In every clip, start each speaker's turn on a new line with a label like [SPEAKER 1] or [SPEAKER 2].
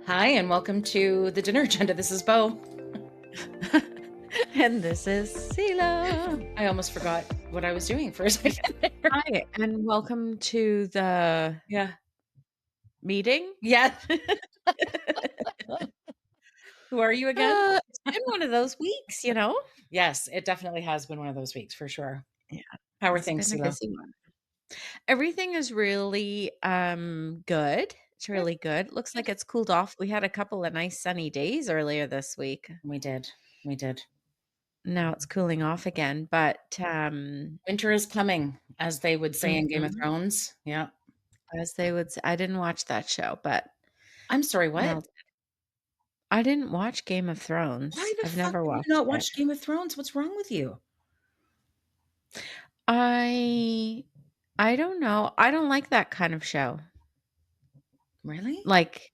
[SPEAKER 1] Hi, and welcome to the dinner agenda. This is Bo.
[SPEAKER 2] And this is Sela.
[SPEAKER 1] I almost forgot what I was doing for a second there.
[SPEAKER 2] Hi, and welcome to the
[SPEAKER 1] Yeah.
[SPEAKER 2] meeting.
[SPEAKER 1] Yeah. Who are you again?
[SPEAKER 2] It's been one of those weeks.
[SPEAKER 1] Yes, it definitely has been one of those weeks for sure.
[SPEAKER 2] Yeah,
[SPEAKER 1] How are
[SPEAKER 2] it's
[SPEAKER 1] things,
[SPEAKER 2] been a
[SPEAKER 1] Silo?
[SPEAKER 2] busy one. Everything is really good. It's
[SPEAKER 1] Good.
[SPEAKER 2] really good. Looks
[SPEAKER 1] Good.
[SPEAKER 2] like it's cooled off. We had a couple of nice sunny days earlier this week.
[SPEAKER 1] We did. We did.
[SPEAKER 2] Now it's cooling off again, but
[SPEAKER 1] Winter is coming, as they would say in Game of
[SPEAKER 2] mhm,
[SPEAKER 1] Thrones. Yeah.
[SPEAKER 2] as they would say, I didn't watch that show, but
[SPEAKER 1] I'm sorry, what?
[SPEAKER 2] Mel, I didn't watch Game of
[SPEAKER 1] Why
[SPEAKER 2] Thrones.
[SPEAKER 1] the
[SPEAKER 2] I've
[SPEAKER 1] fuck
[SPEAKER 2] never
[SPEAKER 1] have you
[SPEAKER 2] watched
[SPEAKER 1] not
[SPEAKER 2] it.
[SPEAKER 1] watched Game of Thrones? What's wrong with you?
[SPEAKER 2] I I don't know. I don't like that kind of show.
[SPEAKER 1] Really?
[SPEAKER 2] Like,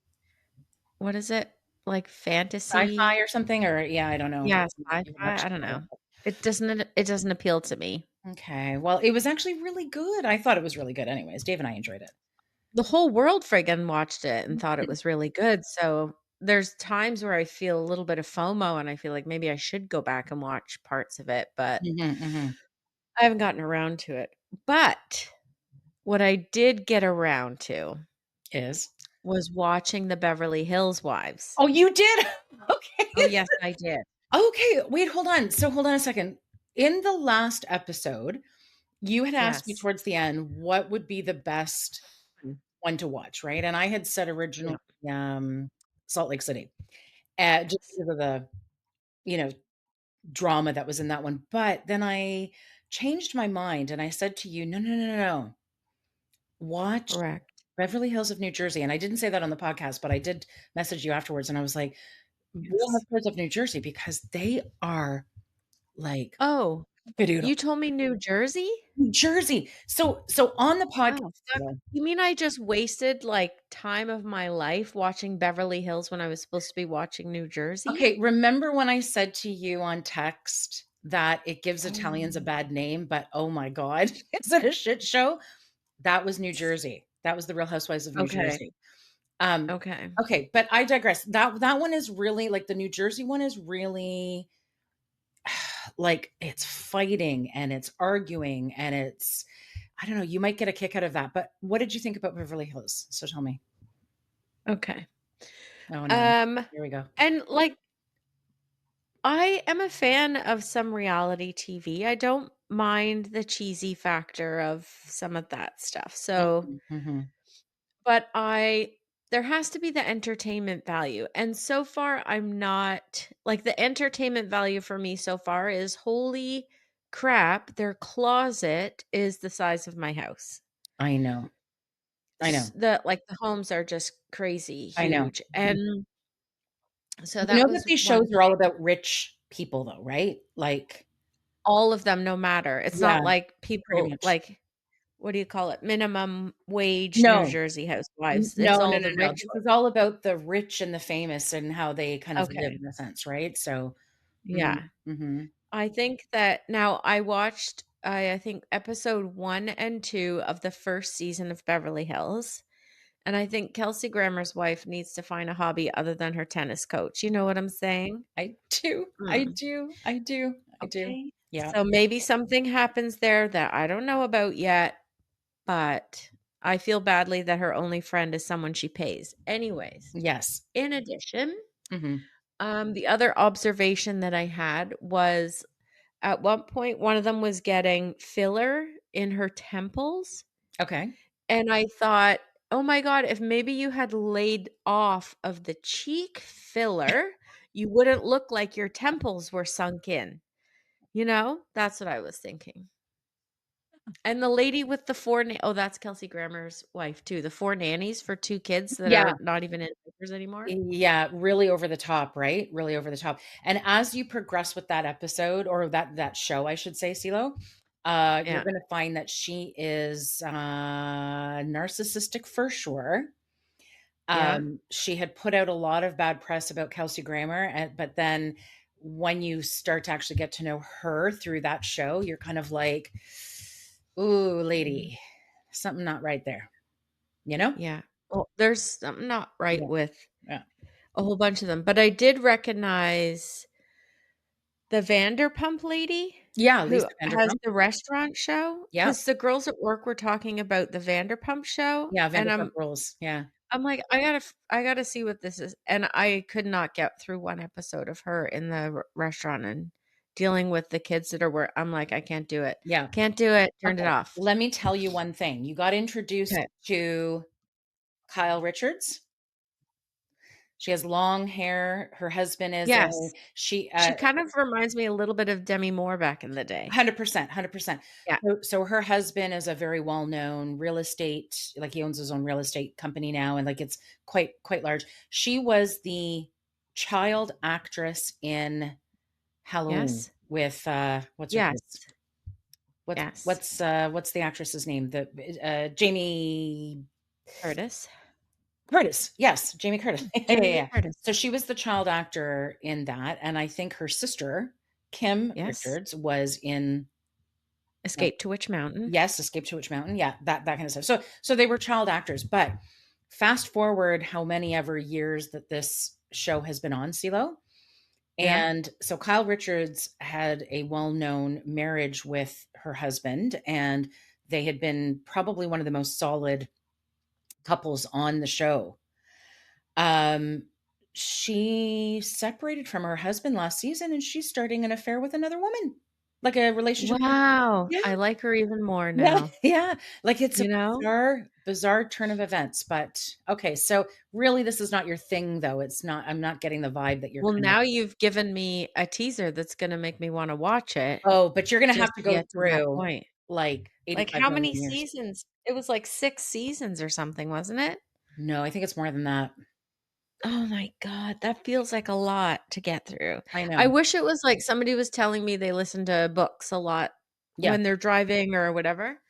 [SPEAKER 2] what is it? Like
[SPEAKER 1] Sci-fi
[SPEAKER 2] fantasy?
[SPEAKER 1] or something? Or yeah, I don't know.
[SPEAKER 2] Yeah,
[SPEAKER 1] You
[SPEAKER 2] sci-fi.
[SPEAKER 1] watched
[SPEAKER 2] I don't
[SPEAKER 1] it.
[SPEAKER 2] know. It doesn't appeal to me.
[SPEAKER 1] Okay. Well, it was actually really good. I thought it was really good anyways. Dave and I enjoyed it.
[SPEAKER 2] The whole world friggin' watched it and thought it
[SPEAKER 1] Mhm.
[SPEAKER 2] was really good. So there's times where I feel a little bit of FOMO and I feel like maybe I should go back and watch parts of it, but
[SPEAKER 1] Mhm, mhm.
[SPEAKER 2] I haven't gotten around to it. But what I did get around to
[SPEAKER 1] Is?
[SPEAKER 2] was watching the Beverly Hills Wives.
[SPEAKER 1] Oh, you did? Okay.
[SPEAKER 2] Oh, yes, I did.
[SPEAKER 1] Okay, wait, hold on. So hold on a second. In the last episode, you had asked me
[SPEAKER 2] Yes.
[SPEAKER 1] towards the end what would be the best
[SPEAKER 2] Mm.
[SPEAKER 1] one to watch, right? And I had said
[SPEAKER 2] Yeah.
[SPEAKER 1] originally, Salt Lake City, just
[SPEAKER 2] Yes.
[SPEAKER 1] because of the, you know, drama that was in that one. But then I changed my mind and I said to you, "No, no, no, no, no. Watch
[SPEAKER 2] Correct.
[SPEAKER 1] Beverly Hills of New Jersey." And I didn't say that on the podcast, but I did message you afterwards and I was like, Real
[SPEAKER 2] Yes.
[SPEAKER 1] Housewives of New Jersey because they are like
[SPEAKER 2] Oh,
[SPEAKER 1] New
[SPEAKER 2] you told me New Jersey?
[SPEAKER 1] Jersey. So on the
[SPEAKER 2] Oh, fuck.
[SPEAKER 1] podcast
[SPEAKER 2] You mean I just wasted, like, time of my life watching Beverly Hills when I was supposed to be watching New Jersey?
[SPEAKER 1] okay, remember when I said to you on text that it gives Italians a
[SPEAKER 2] Oh,
[SPEAKER 1] bad name, but oh my god, is it a shit show? That was New Jersey. That was the Real Housewives of New
[SPEAKER 2] okay,
[SPEAKER 1] Jersey. Um,
[SPEAKER 2] okay.
[SPEAKER 1] okay, but I digress. That one is really like the New Jersey one is really like it's fighting and it's arguing and it's I don't know, you might get a kick out of that. But what did you think about Beverly Hills? So tell me.
[SPEAKER 2] Okay.
[SPEAKER 1] Oh no.
[SPEAKER 2] Um,
[SPEAKER 1] Here we go.
[SPEAKER 2] and, like, I am a fan of some reality TV. I don't mind the cheesy factor of some of that stuff. So
[SPEAKER 1] Mhm, mhm.
[SPEAKER 2] but I there has to be the entertainment value, and so far, I'm not like, the entertainment value for me so far is, holy crap, their closet is the size of my house.
[SPEAKER 1] I know. I know.
[SPEAKER 2] The homes are just crazy
[SPEAKER 1] I know.
[SPEAKER 2] huge, and so
[SPEAKER 1] You
[SPEAKER 2] that
[SPEAKER 1] know that
[SPEAKER 2] was
[SPEAKER 1] these
[SPEAKER 2] one
[SPEAKER 1] shows are all
[SPEAKER 2] thing.
[SPEAKER 1] about rich people though, right? Like
[SPEAKER 2] All of them, no matter. It's
[SPEAKER 1] yeah,
[SPEAKER 2] not like
[SPEAKER 1] pretty
[SPEAKER 2] people
[SPEAKER 1] much.
[SPEAKER 2] like, what do you call it? Minimum wage New
[SPEAKER 1] No.
[SPEAKER 2] Jersey
[SPEAKER 1] N
[SPEAKER 2] housewives. It's
[SPEAKER 1] no, no,
[SPEAKER 2] all
[SPEAKER 1] no,
[SPEAKER 2] the
[SPEAKER 1] no.
[SPEAKER 2] rich
[SPEAKER 1] This
[SPEAKER 2] ones.
[SPEAKER 1] is all about the rich and the famous and how they kind of live
[SPEAKER 2] Okay.
[SPEAKER 1] in a sense, right? So mhm,
[SPEAKER 2] Yeah.
[SPEAKER 1] mhm.
[SPEAKER 2] I think that now I watched, I think episode 1 and 2 of the first season of Beverly Hills, and I think Kelsey Grammer's wife needs to find a hobby other than her tennis coach. You know what I'm saying?
[SPEAKER 1] I do. I
[SPEAKER 2] Mm,
[SPEAKER 1] do. I do. I do.
[SPEAKER 2] okay.
[SPEAKER 1] Yeah.
[SPEAKER 2] So maybe something happens there that I don't know about yet, but I feel badly that her only friend is someone she pays. Anyways,
[SPEAKER 1] Yes.
[SPEAKER 2] in addition,
[SPEAKER 1] Mhm.
[SPEAKER 2] the other observation that I had was at one point, one of them was getting filler in her temples,
[SPEAKER 1] Okay.
[SPEAKER 2] and I thought, "Oh my god, if maybe you had laid off of the cheek filler, you wouldn't look like your temples were sunk in." You know? That's what I was thinking. And the lady with the 4 oh, that's Kelsey Grammer's wife too, the 4 nannies for 2 kids that
[SPEAKER 1] Yeah.
[SPEAKER 2] are not even in diapers anymore.
[SPEAKER 1] Yeah, really over the top, right? Really over the top. And as you progress with that episode or that show, I should say, CeeLo, you're
[SPEAKER 2] Yeah,
[SPEAKER 1] gonna find that she is, narcissistic for sure.
[SPEAKER 2] yeah.
[SPEAKER 1] She had put out a lot of bad press about Kelsey Grammer, and but then when you start to actually get to know her through that show, you're kind of like, "Ooh,
[SPEAKER 2] Mm,
[SPEAKER 1] lady, something not right there," you know?
[SPEAKER 2] yeah. Well, there's something not right
[SPEAKER 1] Yeah,
[SPEAKER 2] with
[SPEAKER 1] yeah.
[SPEAKER 2] a whole bunch of them, but I did recognize the Vanderpump Lady
[SPEAKER 1] Yeah,
[SPEAKER 2] who
[SPEAKER 1] Lisa
[SPEAKER 2] has
[SPEAKER 1] Vanderpump.
[SPEAKER 2] the restaurant show,
[SPEAKER 1] Yeah.
[SPEAKER 2] because the girls at work were talking about the Vanderpump show,
[SPEAKER 1] Yeah,
[SPEAKER 2] and
[SPEAKER 1] Vanderpump Rules. Yeah.
[SPEAKER 2] I'm like, I gotta see what this is," and I could not get through one episode of her in the restaurant and dealing with the kids that are wor I'm like, "I can't do it.
[SPEAKER 1] Yeah.
[SPEAKER 2] Can't do it." Turned it
[SPEAKER 1] Okay.
[SPEAKER 2] off.
[SPEAKER 1] Let me tell you one thing. You got
[SPEAKER 2] Okay.
[SPEAKER 1] introduced to Kyle Richards. She has long hair. Her husband is a
[SPEAKER 2] Yes.
[SPEAKER 1] she
[SPEAKER 2] She kind of reminds me a little bit of Demi Moore back in the day.
[SPEAKER 1] 100%, 100%.
[SPEAKER 2] Yeah.
[SPEAKER 1] So her husband is a very well-known real estate, like, he owns his own real estate company now, and, like, it's quite large. She was the child actress in Halloween
[SPEAKER 2] Yes.
[SPEAKER 1] with, what's her
[SPEAKER 2] Yes.
[SPEAKER 1] face? What's
[SPEAKER 2] Yes.
[SPEAKER 1] what's, uh, what's the actress's name? Jamie
[SPEAKER 2] Curtis.
[SPEAKER 1] Curtis. Yes, Jamie Curtis. Yeah, yeah,
[SPEAKER 2] Jamie Lee
[SPEAKER 1] yeah.
[SPEAKER 2] Curtis.
[SPEAKER 1] So she was the child actor in that, and I think her sister, Kim
[SPEAKER 2] Yes.
[SPEAKER 1] Richards, was in
[SPEAKER 2] Escape to Witch Mountain.
[SPEAKER 1] yes, Escape to Witch Mountain. Yeah, that kind of stuff. So they were child actors, but fast forward how many ever years that this show has been on, CeeLo.
[SPEAKER 2] Yeah.
[SPEAKER 1] And so Kyle Richards had a well-known marriage with her husband, and they had been probably one of the most solid couples on the show. Um, she separated from her husband last season, and she's starting an affair with another woman, like a relationship.
[SPEAKER 2] Wow.
[SPEAKER 1] Yeah.
[SPEAKER 2] I like her even more
[SPEAKER 1] Yeah,
[SPEAKER 2] now,
[SPEAKER 1] yeah, like, it's a
[SPEAKER 2] you know?
[SPEAKER 1] bizarre turn of events, but okay, so really this is not your thing, though, it's not I'm not getting the vibe that you're
[SPEAKER 2] Well,
[SPEAKER 1] kind of
[SPEAKER 2] now you've given me a teaser that's gonna make me wanna watch it
[SPEAKER 1] oh, but you're gonna have
[SPEAKER 2] just
[SPEAKER 1] to
[SPEAKER 2] to
[SPEAKER 1] go
[SPEAKER 2] get to that
[SPEAKER 1] through,
[SPEAKER 2] point.
[SPEAKER 1] like,
[SPEAKER 2] Like,
[SPEAKER 1] 85
[SPEAKER 2] how
[SPEAKER 1] million
[SPEAKER 2] many
[SPEAKER 1] years.
[SPEAKER 2] seasons? It was like 6 seasons or something, wasn't it?
[SPEAKER 1] No, I think it's more than that.
[SPEAKER 2] Oh my god, that feels like a lot to get through.
[SPEAKER 1] I
[SPEAKER 2] I
[SPEAKER 1] know.
[SPEAKER 2] wish it was like somebody was telling me they listen to books a lot
[SPEAKER 1] Yeah,
[SPEAKER 2] when they're driving or whatever,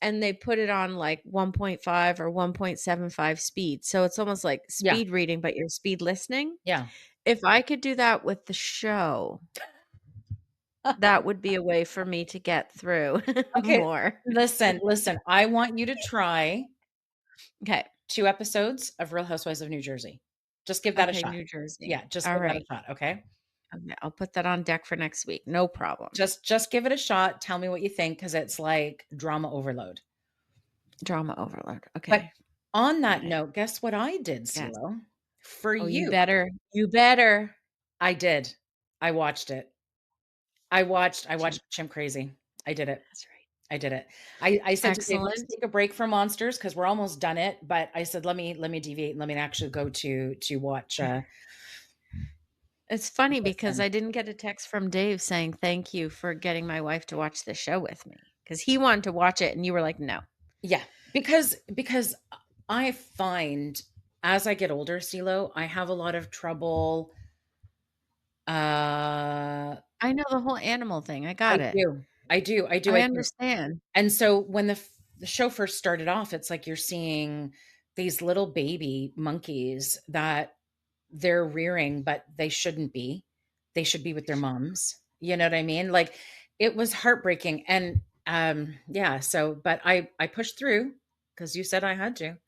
[SPEAKER 2] and they put it on like 1.5 or 1.75 speed, so it's almost like
[SPEAKER 1] yeah,
[SPEAKER 2] speed reading, but you're speed listening.
[SPEAKER 1] yeah.
[SPEAKER 2] If I could do that with the show, that would be a way for me to get through
[SPEAKER 1] Okay,
[SPEAKER 2] more.
[SPEAKER 1] listen, I want you to try
[SPEAKER 2] Okay.
[SPEAKER 1] 2 episodes of Real Housewives of New Jersey. Just give that a
[SPEAKER 2] Okay,
[SPEAKER 1] shot.
[SPEAKER 2] New Jersey.
[SPEAKER 1] Yeah, just give that a
[SPEAKER 2] Alright.
[SPEAKER 1] shot, okay?
[SPEAKER 2] Okay, I'll put that on deck for next week, no problem.
[SPEAKER 1] Just give it a shot, tell me what you think, because it's like drama overload.
[SPEAKER 2] Drama overload.
[SPEAKER 1] But
[SPEAKER 2] Okay.
[SPEAKER 1] on that
[SPEAKER 2] Alright.
[SPEAKER 1] note, guess what I did,
[SPEAKER 2] Yes.
[SPEAKER 1] CeeLo? For
[SPEAKER 2] Oh, you
[SPEAKER 1] you.
[SPEAKER 2] better. You better.
[SPEAKER 1] I did. I watched it. I
[SPEAKER 2] Chim
[SPEAKER 1] watched Chimp Crazy. I did it.
[SPEAKER 2] That's right.
[SPEAKER 1] I did it. I said to Dave, "Let's
[SPEAKER 2] Excellent.
[SPEAKER 1] take a break from Monsters because 'cause we're almost done it," but I said, "Let me deviate and let me actually go to watch,
[SPEAKER 2] It's funny
[SPEAKER 1] this
[SPEAKER 2] because
[SPEAKER 1] thing."
[SPEAKER 2] I didn't get a text from Dave saying, "Thank you for getting my wife to watch the show with me," because he wanted to watch it and you were like, "No."
[SPEAKER 1] Yeah, because I find as I get older, CeeLo, I have a lot of trouble, uh
[SPEAKER 2] I know the whole animal thing, I
[SPEAKER 1] I
[SPEAKER 2] got it.
[SPEAKER 1] do.
[SPEAKER 2] I
[SPEAKER 1] I do.
[SPEAKER 2] understand.
[SPEAKER 1] And so when the show first started off, it's like you're seeing these little baby monkeys that they're rearing, but they shouldn't be. They should be with their moms. You know what I mean? Like it was heartbreaking. And yeah, so but I pushed through because you said I had to,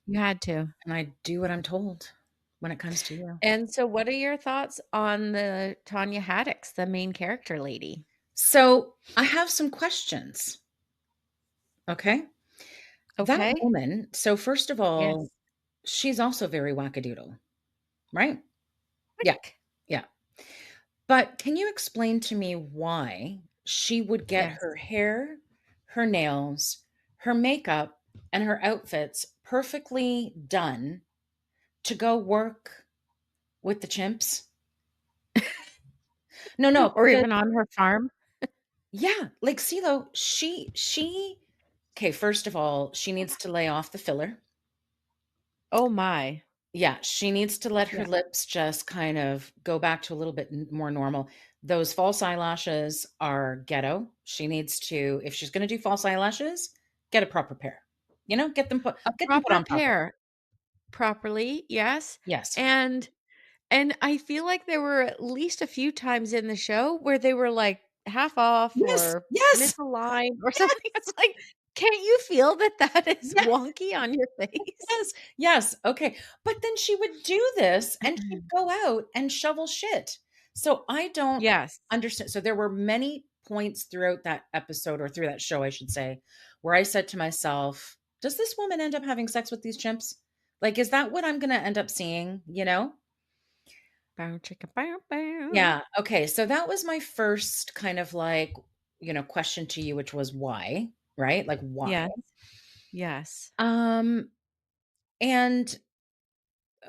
[SPEAKER 2] You had to.
[SPEAKER 1] and I do what I'm told when it comes to you.
[SPEAKER 2] And so what are your thoughts on the Tanya Haddix, the main character lady?
[SPEAKER 1] So I have some questions. Okay. That
[SPEAKER 2] Okay.
[SPEAKER 1] woman, so first of all,
[SPEAKER 2] Yes.
[SPEAKER 1] she's also very wackadoodle, right? Yeah.
[SPEAKER 2] Quick.
[SPEAKER 1] Yeah. But can you explain to me why she would get
[SPEAKER 2] Yes.
[SPEAKER 1] her hair, her nails, her makeup, and her outfits perfectly done to go work with the chimps? No, no,
[SPEAKER 2] Or
[SPEAKER 1] because
[SPEAKER 2] even on her farm?
[SPEAKER 1] yeah, like CeeLo, she okay, first of all, she needs to lay off the filler.
[SPEAKER 2] Oh my.
[SPEAKER 1] Yeah, she needs to let her
[SPEAKER 2] Yeah.
[SPEAKER 1] lips just kind of go back to a little bit more normal. Those false eyelashes are ghetto. She needs to, if she's gonna do false eyelashes, get a proper pair. You know,
[SPEAKER 2] A
[SPEAKER 1] get them put
[SPEAKER 2] proper
[SPEAKER 1] on properly.
[SPEAKER 2] pair properly, yes,
[SPEAKER 1] Yes.
[SPEAKER 2] and I feel like there were at least a few times in the show where they were, like, half off
[SPEAKER 1] Yes,
[SPEAKER 2] or
[SPEAKER 1] yes,
[SPEAKER 2] misaligned or
[SPEAKER 1] yes,
[SPEAKER 2] something. It's like, Can't you feel that that is
[SPEAKER 1] Yes,
[SPEAKER 2] wonky on your face?
[SPEAKER 1] yes, yes, okay, but then she would do this, and she'd go out and shovel shit. So I don't
[SPEAKER 2] Yes.
[SPEAKER 1] understand. So there were many points throughout that episode, or through that show, I should say, where I said to myself, "Does this woman end up having sex with these chimps? Like, is that what I'm gonna end up seeing?" You know?
[SPEAKER 2] Bow chicka bow bow.
[SPEAKER 1] Yeah, okay, so that was my first kind of like, question to you, which was why, right? Like, why?
[SPEAKER 2] Yes, yes.
[SPEAKER 1] Um, and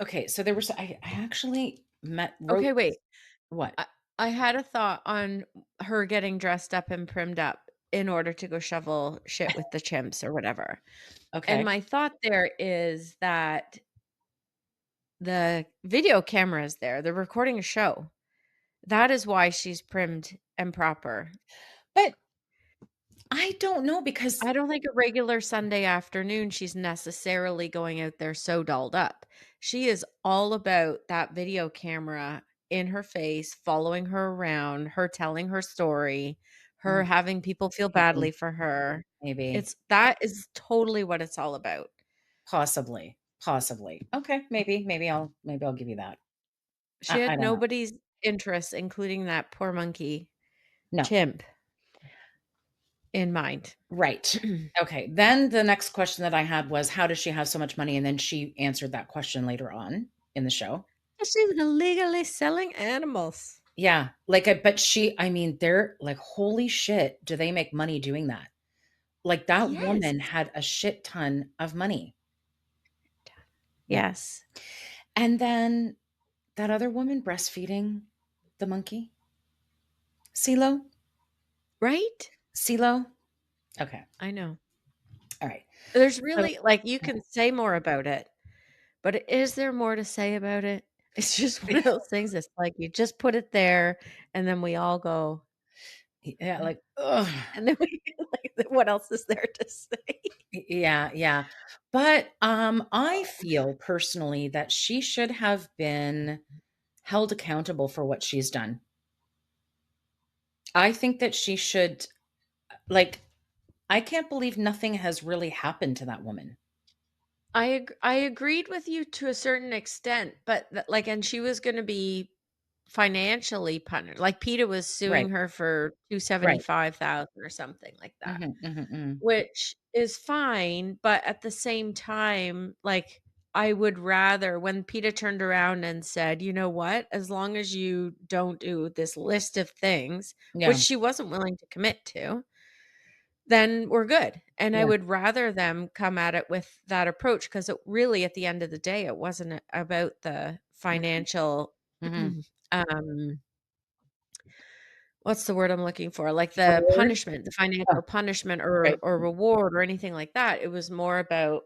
[SPEAKER 1] okay, so there was I actually met wrote
[SPEAKER 2] Okay, wait.
[SPEAKER 1] what?
[SPEAKER 2] I I had a thought on her getting dressed up and primmed up in order to go shovel shit with the chimps or whatever. And
[SPEAKER 1] Okay.
[SPEAKER 2] my thought there is that the video camera is there. They're recording a show. That is why she's primmed and proper.
[SPEAKER 1] But I don't know because
[SPEAKER 2] I don't think a regular Sunday afternoon she's necessarily going out there so dolled up. She is all about that video camera in her face, following her around, her telling her story, her
[SPEAKER 1] mm,
[SPEAKER 2] having people feel
[SPEAKER 1] maybe,
[SPEAKER 2] badly for her.
[SPEAKER 1] maybe,
[SPEAKER 2] That is totally what it's all about.
[SPEAKER 1] possibly, possibly. Okay, maybe I'll give you that.
[SPEAKER 2] She
[SPEAKER 1] I
[SPEAKER 2] had
[SPEAKER 1] don't know.
[SPEAKER 2] nobody's interests, including that poor monkey
[SPEAKER 1] No.
[SPEAKER 2] chimp, in mind.
[SPEAKER 1] Right. Okay, then the next question that I had was, how does she have so much money? And then she answered that question later on in the show.
[SPEAKER 2] She's illegally selling animals.
[SPEAKER 1] Yeah, like, I mean, they're like, holy shit, do they make money doing that? Like, that
[SPEAKER 2] Yes.
[SPEAKER 1] woman had a shit ton of money. Yeah.
[SPEAKER 2] Yes.
[SPEAKER 1] And then that other woman breastfeeding the monkey, CeeLo?
[SPEAKER 2] Right?
[SPEAKER 1] CeeLo? Okay.
[SPEAKER 2] I know.
[SPEAKER 1] All right.
[SPEAKER 2] There's
[SPEAKER 1] So
[SPEAKER 2] really like, you can say more about it, but is there more to say about it? It's just one of those things, it's like you just put it there, and then we all go,
[SPEAKER 1] yeah,
[SPEAKER 2] "Mm,"
[SPEAKER 1] like, ugh.
[SPEAKER 2] and then we like, what else is there to say?
[SPEAKER 1] Yeah, yeah. But, I feel personally that she should have been held accountable for what she's done. I think that she should like, I can't believe nothing has really happened to that woman.
[SPEAKER 2] I agreed with you to a certain extent, but th like, and she was gonna be financially punished, like, PETA was suing
[SPEAKER 1] Right,
[SPEAKER 2] her for
[SPEAKER 1] right.
[SPEAKER 2] 275,000 or something like that.
[SPEAKER 1] Mhm, mhm, mhm.
[SPEAKER 2] Which is fine, but at the same time, like, I would rather when PETA turned around and said, "You know what? As long as you don't do this list of things," which
[SPEAKER 1] Yeah,
[SPEAKER 2] she wasn't willing to commit to, then we're good. And I
[SPEAKER 1] yeah.
[SPEAKER 2] would rather them come at it with that approach because it really, at the end of the day, it wasn't about the
[SPEAKER 1] Mhm,
[SPEAKER 2] financial,
[SPEAKER 1] mhm.
[SPEAKER 2] um what's the word I'm looking for? Like the
[SPEAKER 1] Reward?
[SPEAKER 2] punishment, the
[SPEAKER 1] Oh,
[SPEAKER 2] financial punishment
[SPEAKER 1] right.
[SPEAKER 2] or reward or anything like that. It was more about,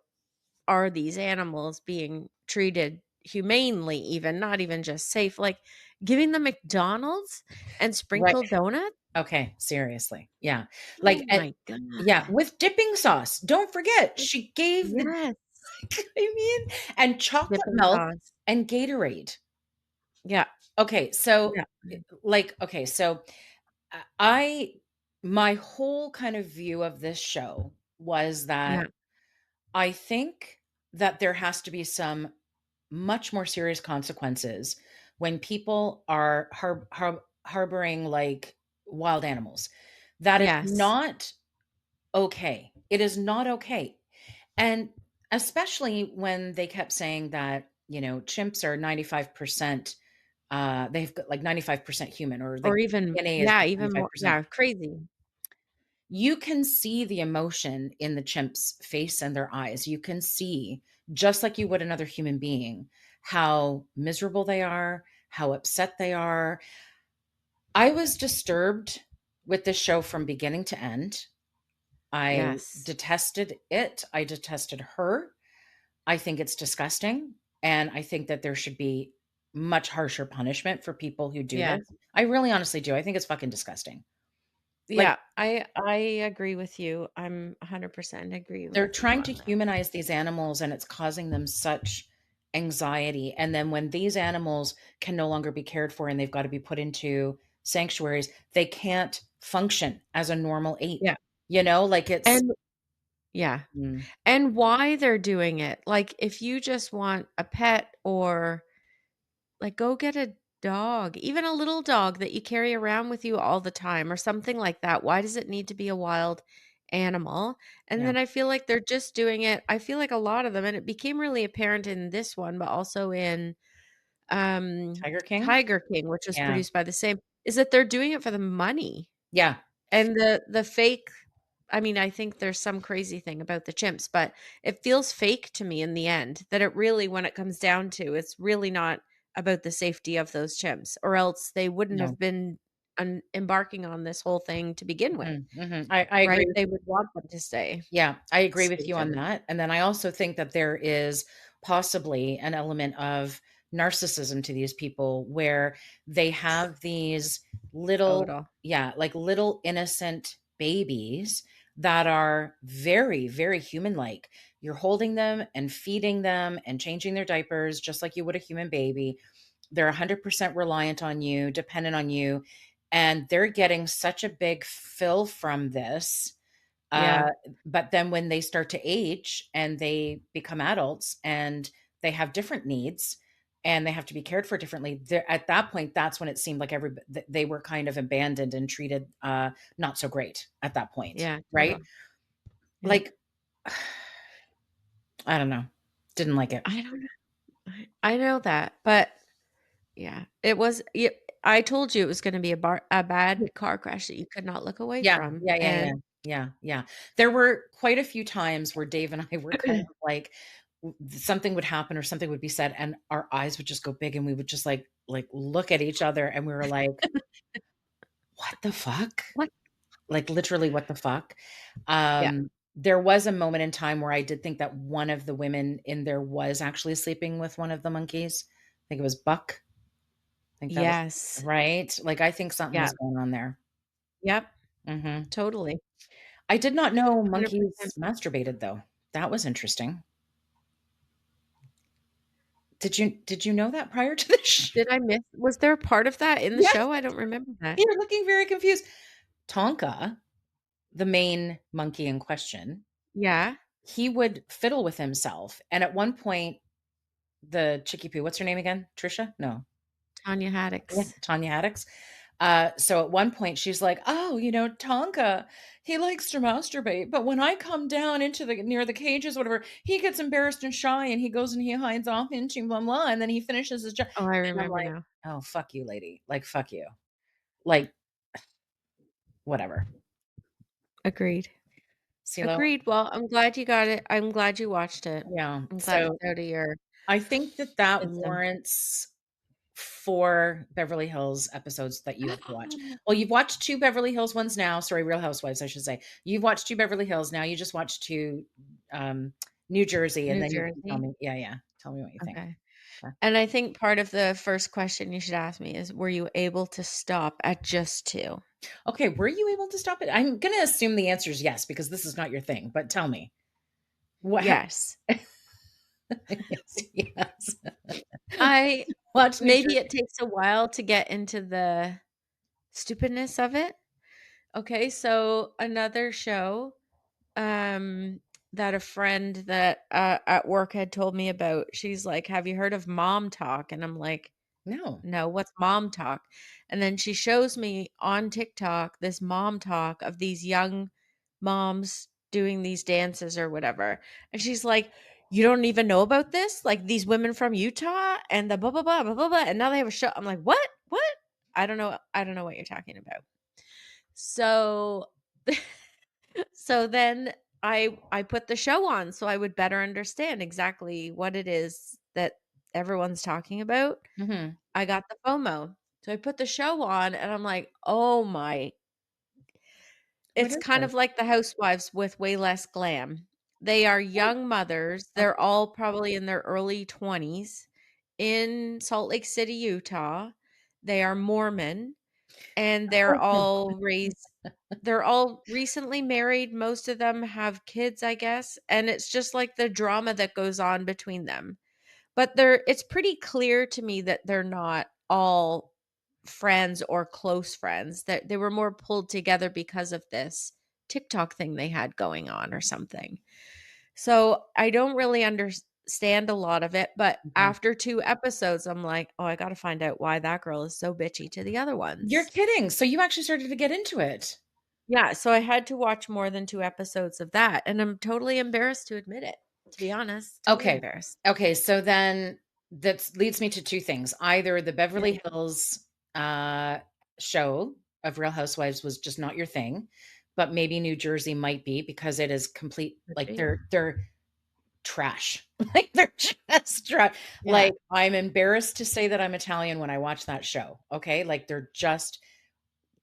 [SPEAKER 2] are these animals being treated humanely even, not even just safe, like giving them McDonald's and
[SPEAKER 1] Right.
[SPEAKER 2] sprinkled donuts?
[SPEAKER 1] Okay, seriously. Yeah.
[SPEAKER 2] Oh
[SPEAKER 1] Like,
[SPEAKER 2] my
[SPEAKER 1] yeah,
[SPEAKER 2] god.
[SPEAKER 1] with dipping sauce. Don't forget, she gave the
[SPEAKER 2] Yes.
[SPEAKER 1] I mean, and chocolate
[SPEAKER 2] Dipping
[SPEAKER 1] milk
[SPEAKER 2] sauce.
[SPEAKER 1] and Gatorade.
[SPEAKER 2] Yeah,
[SPEAKER 1] Okay, so,
[SPEAKER 2] yeah,
[SPEAKER 1] like, okay, so I my whole kind of view of this show was
[SPEAKER 2] yeah,
[SPEAKER 1] that I think that there has to be some much more serious consequences when people are harboring like wild animals. That is
[SPEAKER 2] yes,
[SPEAKER 1] not okay. It is not okay. And especially when they kept saying that, chimps are 95%, they've got like 95% human, or
[SPEAKER 2] or
[SPEAKER 1] like
[SPEAKER 2] even
[SPEAKER 1] DNA is
[SPEAKER 2] yeah,
[SPEAKER 1] like
[SPEAKER 2] even more
[SPEAKER 1] 95%.
[SPEAKER 2] yeah, crazy.
[SPEAKER 1] You can see the emotion in the chimp's face and their eyes. You can see, just like you would another human being, how miserable they are, how upset they are. I was disturbed with this show from beginning to end. I
[SPEAKER 2] Yes.
[SPEAKER 1] detested it. I detested her. I think it's disgusting. And I think that there should be much harsher punishment for people who do
[SPEAKER 2] Yeah.
[SPEAKER 1] this. I really honestly do. I think it's fucking disgusting. Like,
[SPEAKER 2] Yeah, I agree with you. I'm 100% agree
[SPEAKER 1] they're
[SPEAKER 2] with you
[SPEAKER 1] trying to
[SPEAKER 2] on that.
[SPEAKER 1] humanize these animals, and it's causing them such anxiety. And then when these animals can no longer be cared for and they've got to be put into sanctuaries, they can't function as a normal ape.
[SPEAKER 2] Yeah.
[SPEAKER 1] Like, it's
[SPEAKER 2] And Yeah.
[SPEAKER 1] Mm.
[SPEAKER 2] And why they're doing it. Like, if you just want a pet or like, go get a dog, even a little dog that you carry around with you all the time or something like that. Why does it need to be a wild animal? And
[SPEAKER 1] Yeah.
[SPEAKER 2] then I feel like they're just doing it I feel like a lot of them and it became really apparent in this one, but also in,
[SPEAKER 1] Tiger King?
[SPEAKER 2] Tiger King, which was
[SPEAKER 1] Yeah.
[SPEAKER 2] produced by the same is that they're doing it for the money.
[SPEAKER 1] Yeah.
[SPEAKER 2] And the fake I mean, I think there's some crazy thing about the chimps, but it feels fake to me in the end that it really when it comes down to, it's really not about the safety of those chimps, or else they wouldn't
[SPEAKER 1] No.
[SPEAKER 2] have been embarking on this whole thing to begin with,
[SPEAKER 1] Mhm, mhm. I
[SPEAKER 2] right?
[SPEAKER 1] agree.
[SPEAKER 2] They would want them to stay
[SPEAKER 1] Yeah, I agree with
[SPEAKER 2] safe
[SPEAKER 1] you on
[SPEAKER 2] and
[SPEAKER 1] that, and then I also think that there is possibly an element of narcissism to these people where they have these little,
[SPEAKER 2] total.
[SPEAKER 1] yeah, like little innocent babies that are very, very human-like. You're holding them and feeding them and changing their diapers just like you would a human baby. They're 100% reliant on you, dependent on you, and they're getting such a big fill from this,
[SPEAKER 2] Yeah,
[SPEAKER 1] uh, but then when they start to age and they become adults and they have different needs and they have to be cared for differently, there at that point, that's when it seemed like they were kind of abandoned and treated not so great at that point,
[SPEAKER 2] yeah, total.
[SPEAKER 1] right?
[SPEAKER 2] Yeah.
[SPEAKER 1] Like, I don't know, didn't like it.
[SPEAKER 2] I don't know. I know that, but yeah, it was I told you it was gonna be a bad car crash that you could not look away
[SPEAKER 1] Yeah,
[SPEAKER 2] from,
[SPEAKER 1] yeah, yeah, yeah,
[SPEAKER 2] and
[SPEAKER 1] yeah, yeah. There were quite a few times where Dave and I were kind of like something would happen or something would be said and our eyes would just go big and we would just like look at each other and we were like, "What the fuck?"
[SPEAKER 2] what?
[SPEAKER 1] Like literally what the fuck?
[SPEAKER 2] Yeah.
[SPEAKER 1] There was a moment in time where I did think that one of the women in there was actually sleeping with one of the monkeys. I think it was Buck. I think that was
[SPEAKER 2] Yes.
[SPEAKER 1] right? Like I think something
[SPEAKER 2] Yeah.
[SPEAKER 1] was going on there.
[SPEAKER 2] Yep.
[SPEAKER 1] Mhm.
[SPEAKER 2] Totally.
[SPEAKER 1] I did not know
[SPEAKER 2] 100%.
[SPEAKER 1] monkeys masturbated though. That was interesting. Did you know that prior to this
[SPEAKER 2] Did I miss was there a part of that in the
[SPEAKER 1] Yes,
[SPEAKER 2] show? I don't remember that.
[SPEAKER 1] you're looking very confused. Tonka, the main monkey in question,
[SPEAKER 2] Yeah.
[SPEAKER 1] he would fiddle with himself, and at one point, the Chicky Poo what's her name again? Trisha? No.
[SPEAKER 2] Tanya
[SPEAKER 1] Yeah,
[SPEAKER 2] Haddox.
[SPEAKER 1] Tanya Haddox. So at one point she's like, "Oh, Tonka, he likes to masturbate, but when I come down into the near the cages, whatever, he gets embarrassed and shy, and he goes and he hides off into blah blah, and then he finishes his job."
[SPEAKER 2] Oh, I
[SPEAKER 1] And I'm
[SPEAKER 2] remember
[SPEAKER 1] like,
[SPEAKER 2] now.
[SPEAKER 1] "Oh, fuck you, lady. Like, fuck you. Like, whatever."
[SPEAKER 2] Agreed.
[SPEAKER 1] CeeLo?
[SPEAKER 2] Agreed. Well, I'm glad you got it. I'm glad you watched it.
[SPEAKER 1] Yeah.
[SPEAKER 2] I'm glad it's
[SPEAKER 1] So
[SPEAKER 2] out of your
[SPEAKER 1] I think that that
[SPEAKER 2] system.
[SPEAKER 1] warrants 4 Beverly Hills episodes that you have to watch. Well, you've watched 2 Beverly Hills ones now, sorry, Real Housewives, I should say. You've watched 2 Beverly Hills, now you just watched 2, um, New Jersey, and
[SPEAKER 2] New
[SPEAKER 1] then you can tell
[SPEAKER 2] Jersey?
[SPEAKER 1] me yeah, yeah. Tell me what you think.
[SPEAKER 2] Okay.
[SPEAKER 1] Okay.
[SPEAKER 2] And I think part of the first question you should ask me is, were you able to stop at just 2?
[SPEAKER 1] Okay, were you able to stop it? I'm gonna assume the answer is yes, because this is not your thing, but tell me. What
[SPEAKER 2] Yes.
[SPEAKER 1] Yes, yes.
[SPEAKER 2] I
[SPEAKER 1] Watch New
[SPEAKER 2] maybe
[SPEAKER 1] Jersey.
[SPEAKER 2] it takes a while to get into the stupidness of it. Okay, so another show, um, that a friend that, at work had told me about, she's like, "Have you heard of Mom Talk?" And I'm like,
[SPEAKER 1] No.
[SPEAKER 2] "No, what's Mom Talk?" And then she shows me on TikTok this Mom Talk of these young moms doing these dances or whatever. And she's like, "You don't even know about this? Like these women from Utah and the blah blah blah blah blah blah, and now they have a show." I'm like, "What? What? I don't know what you're talking about." So so then I put the show on so I would better understand exactly what it is that everyone's talking about.
[SPEAKER 1] Mhm.
[SPEAKER 2] I got the FOMO. So I put the show on and I'm like, "Oh my."
[SPEAKER 1] What
[SPEAKER 2] It's
[SPEAKER 1] is
[SPEAKER 2] kind
[SPEAKER 1] it?
[SPEAKER 2] of like The Housewives with way less glam. They are
[SPEAKER 1] Oh,
[SPEAKER 2] young mothers. They're
[SPEAKER 1] okay.
[SPEAKER 2] all probably in their early 20s in Salt Lake City, Utah. They are Mormon and
[SPEAKER 1] Okay.
[SPEAKER 2] they're all recently married. Most of them have kids, I guess, and it's just like the drama that goes on between them. But it's pretty clear to me that they're not all friends or close friends. That they were more pulled together because of this TikTok thing they had going on or something. So, I don't really understand a lot of it, but
[SPEAKER 1] Mhm.
[SPEAKER 2] after 2 episodes, I'm like, "Oh, I gotta find out why that girl is so bitchy to the other
[SPEAKER 1] You're
[SPEAKER 2] ones."
[SPEAKER 1] kidding. So you actually started to get into it.
[SPEAKER 2] Yeah, so I had to watch more than 2 episodes of that, and I'm totally embarrassed to admit it, to be honest, totally
[SPEAKER 1] Okay.
[SPEAKER 2] embarrassed.
[SPEAKER 1] Okay, so then that leads me to 2 things. Either the
[SPEAKER 2] Yeah,
[SPEAKER 1] Beverly Hills, uh, show of Real Housewives was just not your thing, but maybe New Jersey might be because it is complete
[SPEAKER 2] could
[SPEAKER 1] like,
[SPEAKER 2] be.
[SPEAKER 1] they're trash. Like, they're just
[SPEAKER 2] Yeah,
[SPEAKER 1] like, I'm embarrassed to say that I'm Italian when I watch that show, okay? Like, they're just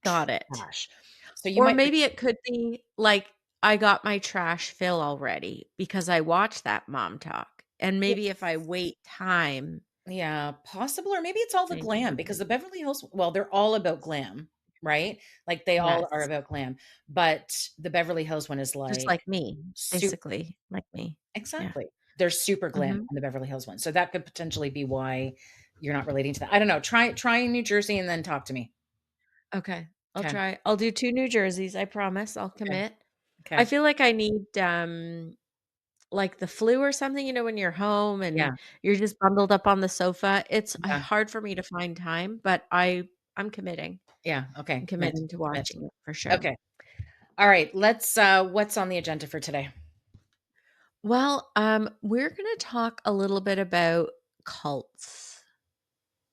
[SPEAKER 2] got it.
[SPEAKER 1] trash. So you
[SPEAKER 2] Or
[SPEAKER 1] might
[SPEAKER 2] maybe it could be, like, I got my trash fill already because I watched that mom talk, and maybe if I wait time,
[SPEAKER 1] Yeah, possible, or maybe it's all the
[SPEAKER 2] maybe
[SPEAKER 1] glam because the Beverly Hills well, they're all about glam, right? Like, they all are
[SPEAKER 2] yes,
[SPEAKER 1] about glam, but the Beverly Hills one is,
[SPEAKER 2] just
[SPEAKER 1] like,
[SPEAKER 2] like me,
[SPEAKER 1] super
[SPEAKER 2] basically, like me. Yeah.
[SPEAKER 1] exactly. They're super glam
[SPEAKER 2] Mhm.
[SPEAKER 1] on the Beverly Hills one, so that could potentially be why you're not relating to that. I don't know, try New Jersey and then talk to me.
[SPEAKER 2] Okay, I'll
[SPEAKER 1] Okay.
[SPEAKER 2] try. I'll do 2 New Jerseys, I promise, I'll
[SPEAKER 1] Okay.
[SPEAKER 2] commit. I
[SPEAKER 1] Okay.
[SPEAKER 2] feel like I need, like the flu or something, when you're home and
[SPEAKER 1] Yeah,
[SPEAKER 2] you're just bundled up on the sofa. It's
[SPEAKER 1] yeah,
[SPEAKER 2] hard for me to find time, but I'm committing.
[SPEAKER 1] yeah,
[SPEAKER 2] I'm
[SPEAKER 1] okay, commit,
[SPEAKER 2] committing to
[SPEAKER 1] commit.
[SPEAKER 2] watching it for sure.
[SPEAKER 1] Okay. Alright, what's on the agenda for today?
[SPEAKER 2] Well, we're gonna talk a little bit about cults.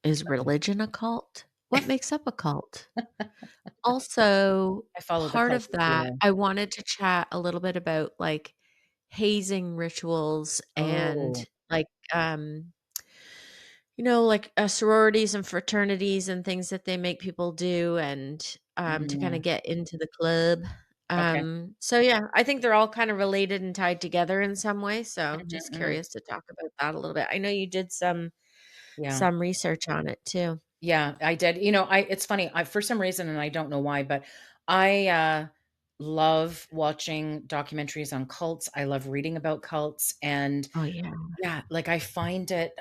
[SPEAKER 2] Is religion a cult? What makes up a cult? Also,
[SPEAKER 1] I follow the
[SPEAKER 2] part
[SPEAKER 1] cult
[SPEAKER 2] of
[SPEAKER 1] of
[SPEAKER 2] that,
[SPEAKER 1] Zero.
[SPEAKER 2] I wanted to chat a little bit about, like, hazing rituals and,
[SPEAKER 1] Oh,
[SPEAKER 2] like, like, sororities and fraternities and things that they make people do and, to kinda
[SPEAKER 1] mm,
[SPEAKER 2] get into the club.
[SPEAKER 1] okay.
[SPEAKER 2] So yeah, I think they're all kind of related and tied together in some way, so
[SPEAKER 1] Mhm,
[SPEAKER 2] just
[SPEAKER 1] mhm.
[SPEAKER 2] curious to talk about that a little bit. I know you did some
[SPEAKER 1] Yeah.
[SPEAKER 2] some research on it too.
[SPEAKER 1] Yeah, I did. I it's funny, I for some reason, and I don't know why, but I, love watching documentaries on cults. I love reading about cults, and
[SPEAKER 2] Oh, yeah.
[SPEAKER 1] yeah, like, I find it,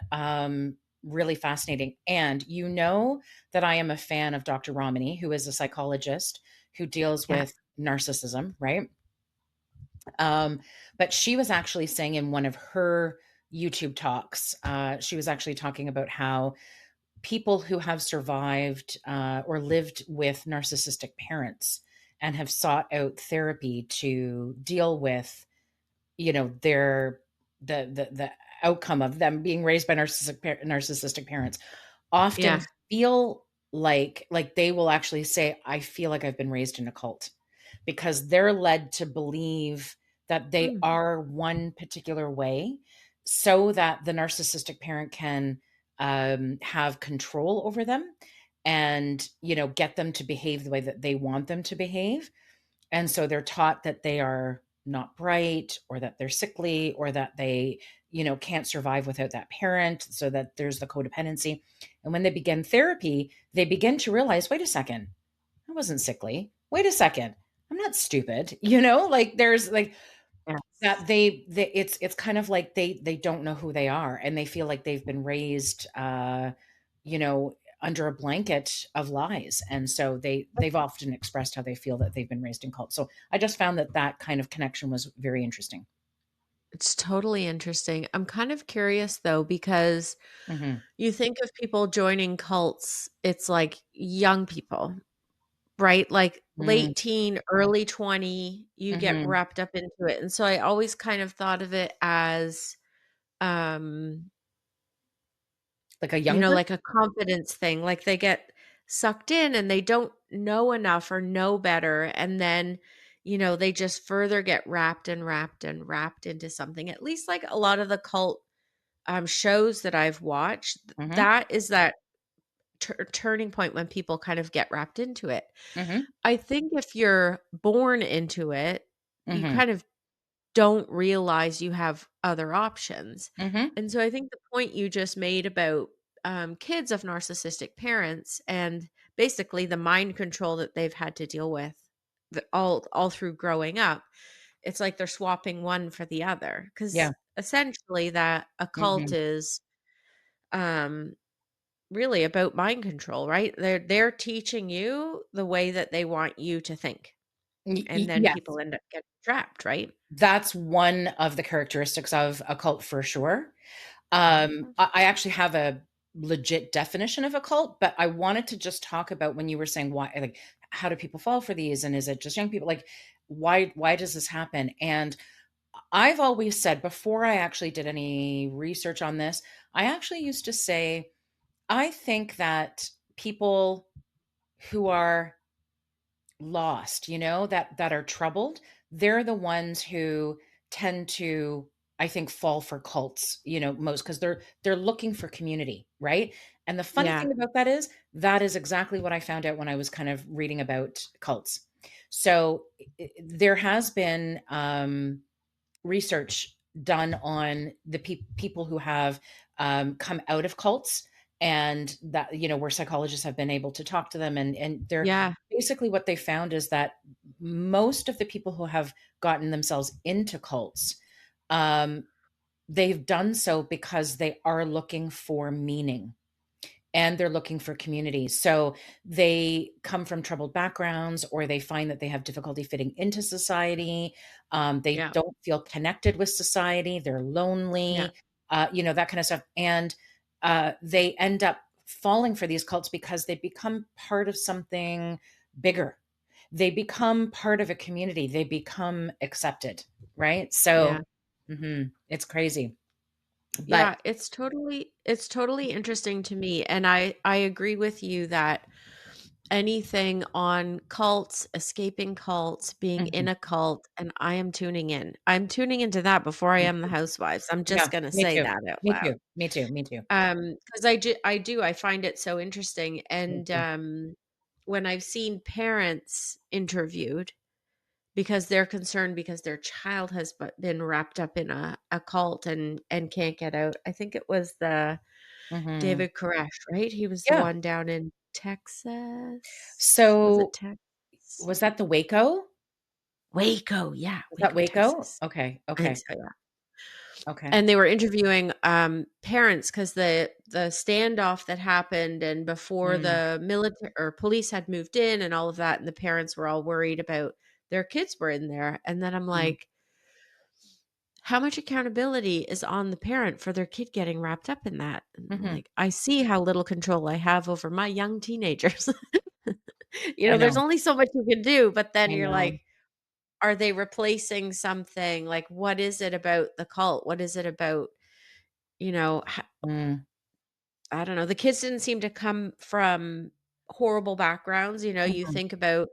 [SPEAKER 1] really fascinating, and you know that I am a fan of Dr. Ramani, who is a psychologist who deals
[SPEAKER 2] Yeah,
[SPEAKER 1] with narcissism, right? Um, but she was actually saying in one of her YouTube talks, she was actually talking about how people who have survived or lived with narcissistic parents and have sought out therapy to deal with, their the outcome of them being raised by narcissistic parents often
[SPEAKER 2] yeah.
[SPEAKER 1] feel like they will actually say, I feel like I've been raised in a cult, because they're led to believe that they
[SPEAKER 2] Mm,
[SPEAKER 1] are one particular way so that the narcissistic parent can have control over them and get them to behave the way that they want them to behave. And so they're taught that they are not bright, or that they're sickly, or that they, can't survive without that parent, so that there's the codependency. And when they begin therapy, they begin to realize, wait a second, I wasn't sickly. Wait a second, I'm not stupid. Like, there's like
[SPEAKER 2] yes.
[SPEAKER 1] that it's kind of like they don't know who they are, and they feel like they've been raised you know under a blanket of lies, and so they've often expressed how they feel that they've been raised in cults. So I just found that kind of connection was very interesting.
[SPEAKER 2] It's totally interesting. I'm kind of curious though, because
[SPEAKER 1] Mhm.
[SPEAKER 2] you think of people joining cults, it's like young people, right? Like
[SPEAKER 1] Mm,
[SPEAKER 2] late teen, early 20, you get
[SPEAKER 1] mhm.
[SPEAKER 2] wrapped up into it. And so I always kind of thought of it as, um,
[SPEAKER 1] Like a young
[SPEAKER 2] like
[SPEAKER 1] person.
[SPEAKER 2] a confidence thing. Like they get sucked in and they don't know enough or know better. And then, they just further get wrapped and wrapped and wrapped into something. At least like a lot of the cult shows that I've watched,
[SPEAKER 1] Mhm.
[SPEAKER 2] that is that turning point when people kind of get wrapped into it.
[SPEAKER 1] Mhm.
[SPEAKER 2] I think if you're born into it, you
[SPEAKER 1] Mhm.
[SPEAKER 2] kind of don't realize you have other options.
[SPEAKER 1] Mhm.
[SPEAKER 2] And so I think the point you just made about kids of narcissistic parents and basically the mind control that they've had to deal with all through growing up, it's like they're swapping one for the other
[SPEAKER 1] Yeah.
[SPEAKER 2] because essentially that a cult
[SPEAKER 1] Mhm.
[SPEAKER 2] is um really about mind control, right? They're teaching you the way that they want you to think. and then
[SPEAKER 1] Yes,
[SPEAKER 2] people end up getting trapped, right?
[SPEAKER 1] that's one of the characteristics of a cult for sure.
[SPEAKER 2] Mhm.
[SPEAKER 1] I actually have a legit definition of a cult, but I wanted to just talk about when you were saying why, like, how do people fall for these, and is it just young people? Like, why does this happen? And I've always said before I actually did any research on this, I actually used to say I think that people who are lost, that are troubled, they're the ones who tend to, I think, fall for cults, most because they're looking for community, right? And the funny
[SPEAKER 2] Yeah,
[SPEAKER 1] thing about that is exactly what I found out when I was kind of reading about cults. So there has been research done on the people who have come out of cults, and that, where psychologists have been able to talk to them, and they're
[SPEAKER 2] yeah,
[SPEAKER 1] basically, what they found is that most of the people who have gotten themselves into cults, um, they've done so because they are looking for meaning and they're looking for community. So they come from troubled backgrounds, or they find that they have difficulty fitting into society. They
[SPEAKER 2] yeah,
[SPEAKER 1] don't feel connected with society. They're
[SPEAKER 2] yeah,
[SPEAKER 1] lonely, that kind of stuff. And they end up falling for these cults because they become part of something bigger. They become part of a community. They become accepted, right?
[SPEAKER 2] yeah.
[SPEAKER 1] So it's crazy. But
[SPEAKER 2] Yeah, it's totally interesting to me, and I agree with you that anything on cults, escaping cults, being in
[SPEAKER 1] mhm,
[SPEAKER 2] a cult, and I am tuning in. I'm tuning into that before I
[SPEAKER 1] me
[SPEAKER 2] am the
[SPEAKER 1] too.
[SPEAKER 2] housewives. I'm
[SPEAKER 1] Yeah,
[SPEAKER 2] just gonna
[SPEAKER 1] me
[SPEAKER 2] say
[SPEAKER 1] too.
[SPEAKER 2] that out
[SPEAKER 1] Me
[SPEAKER 2] loud.
[SPEAKER 1] too. Me too. Me too.
[SPEAKER 2] 'Cause I find it so interesting,
[SPEAKER 1] Me
[SPEAKER 2] and,
[SPEAKER 1] too.
[SPEAKER 2] when I've seen parents interviewed because they're concerned because their child has been wrapped up in a cult and can't get out. I think it was the
[SPEAKER 1] Mhm.
[SPEAKER 2] David Koresh, right? He was the
[SPEAKER 1] Yeah.
[SPEAKER 2] one down in Texas. Was it
[SPEAKER 1] So,
[SPEAKER 2] Texas?
[SPEAKER 1] was that the Waco?
[SPEAKER 2] Waco, yeah,
[SPEAKER 1] Was that
[SPEAKER 2] Waco,
[SPEAKER 1] Waco?
[SPEAKER 2] Texas.
[SPEAKER 1] Okay,
[SPEAKER 2] I think
[SPEAKER 1] okay,
[SPEAKER 2] so, yeah.
[SPEAKER 1] okay.
[SPEAKER 2] And they were interviewing, parents because the standoff that happened and before
[SPEAKER 1] Mm,
[SPEAKER 2] the military or police had moved in and all of that, and the parents were all worried about their kids were in there, and then I'm
[SPEAKER 1] mm,
[SPEAKER 2] like, how much accountability is on the parent for their kid getting wrapped up in that? And I'm
[SPEAKER 1] mhm.
[SPEAKER 2] like, I see how little control I have over my young teenagers.
[SPEAKER 1] I
[SPEAKER 2] There's
[SPEAKER 1] know,
[SPEAKER 2] only so much you can do, but then
[SPEAKER 1] I
[SPEAKER 2] you're
[SPEAKER 1] know.
[SPEAKER 2] like, are they replacing something? Like, what is it about the cult? What is it about, you know, h
[SPEAKER 1] Mm,
[SPEAKER 2] I don't know. The kids didn't seem to come from horrible backgrounds, you
[SPEAKER 1] mhm,
[SPEAKER 2] think about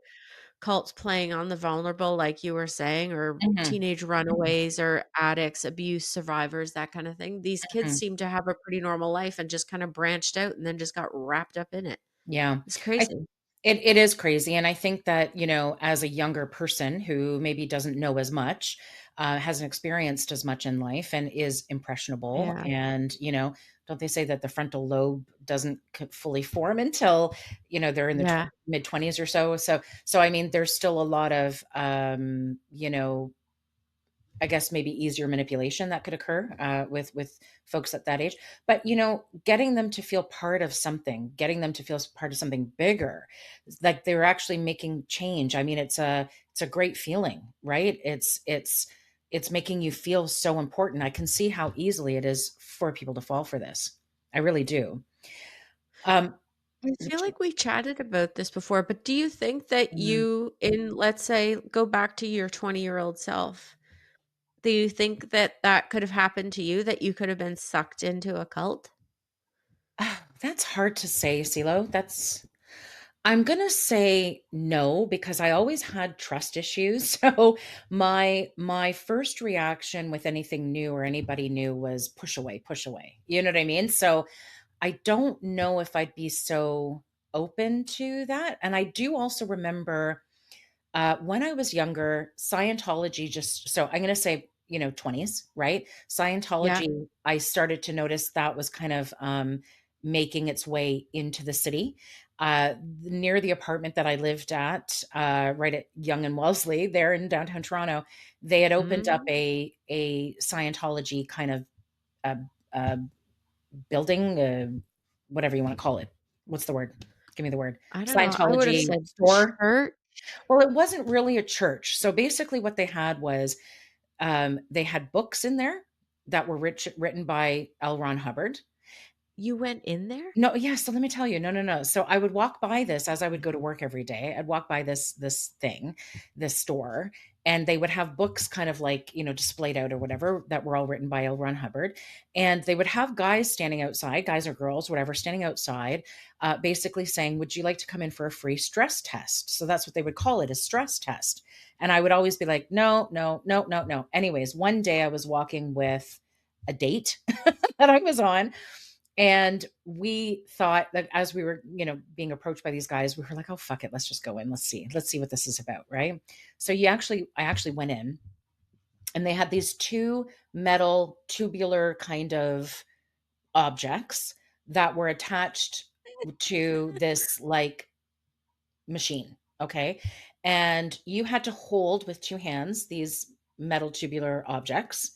[SPEAKER 2] cults playing on the vulnerable, like you were saying, or
[SPEAKER 1] mhm,
[SPEAKER 2] teenage runaways or addicts, abuse survivors, that kind of thing. These kids
[SPEAKER 1] mhm.
[SPEAKER 2] seem to have a pretty normal life and just kind of branched out and then just got wrapped up in it.
[SPEAKER 1] Yeah.
[SPEAKER 2] It's
[SPEAKER 1] I
[SPEAKER 2] crazy.
[SPEAKER 1] it is crazy, and I think that, as a younger person who maybe doesn't know as much, hasn't experienced as much in life and is impressionable,
[SPEAKER 2] Yeah.
[SPEAKER 1] and, don't they say that the frontal lobe doesn't fully form until, they're in their
[SPEAKER 2] Yeah.
[SPEAKER 1] mid-20s or so. So I mean, there's still a lot of, I guess maybe easier manipulation that could occur with folks at that age. But getting them to feel part of something, getting them to feel part of something bigger, like they're actually making change. I mean, it's a great feeling, right? It's making you feel so important. I can see how easily it is for people to fall for this. I really do. Um,
[SPEAKER 2] I feel like we chatted about this before, but do you think that
[SPEAKER 1] mm,
[SPEAKER 2] let's say, go back to your 20-year-old self? Do you think that that could have happened to you, that you could have been sucked into a cult?
[SPEAKER 1] that's hard to say, Silo. I'm gonna say no because I always had trust issues. So my first reaction with anything new or anybody new was push away, push away. You know what I mean? So I don't know if I'd be so open to that. And I do also remember when I was younger, Scientology just, so I'm going to say, 20s, right?
[SPEAKER 2] Yeah.
[SPEAKER 1] Scientology, I started to notice that was kind of making its way into the city. Near the apartment that I lived at, right at Young and Wellesley, there in downtown Toronto, they had opened up
[SPEAKER 2] Mhm.
[SPEAKER 1] a Scientology kind of uh, uh, building, whatever you want to call it. What's the word? Give me the word.
[SPEAKER 2] I don't know. I would have
[SPEAKER 1] Scientology
[SPEAKER 2] said
[SPEAKER 1] store.
[SPEAKER 2] church.
[SPEAKER 1] Well, it wasn't really a church. So basically what they had was, they had books in there that were written by L. Ron Hubbard.
[SPEAKER 2] You went in there?
[SPEAKER 1] No, yeah, so let me tell you. No, no, no. So I would walk by this as I would go to work every day. I'd walk by this store, and they would have books kind of like, displayed out or whatever that were all written by L. Ron Hubbard. And they would have guys standing outside, guys or girls, whatever, standing outside, basically saying, "Would you like to come in for a free stress test?" So that's what they would call it, a stress test. And I would always be like, "No, no, no, no, no." Anyways, one day I was walking with a date that I was on, and we thought that as we were, being approached by these guys, we were like, "Oh, fuck it. Let's just go in. Let's see what this is about." Right. So I actually went in, and they had these two metal tubular kind of objects that were attached to this like machine. Okay. And you had to hold with two hands these metal tubular objects,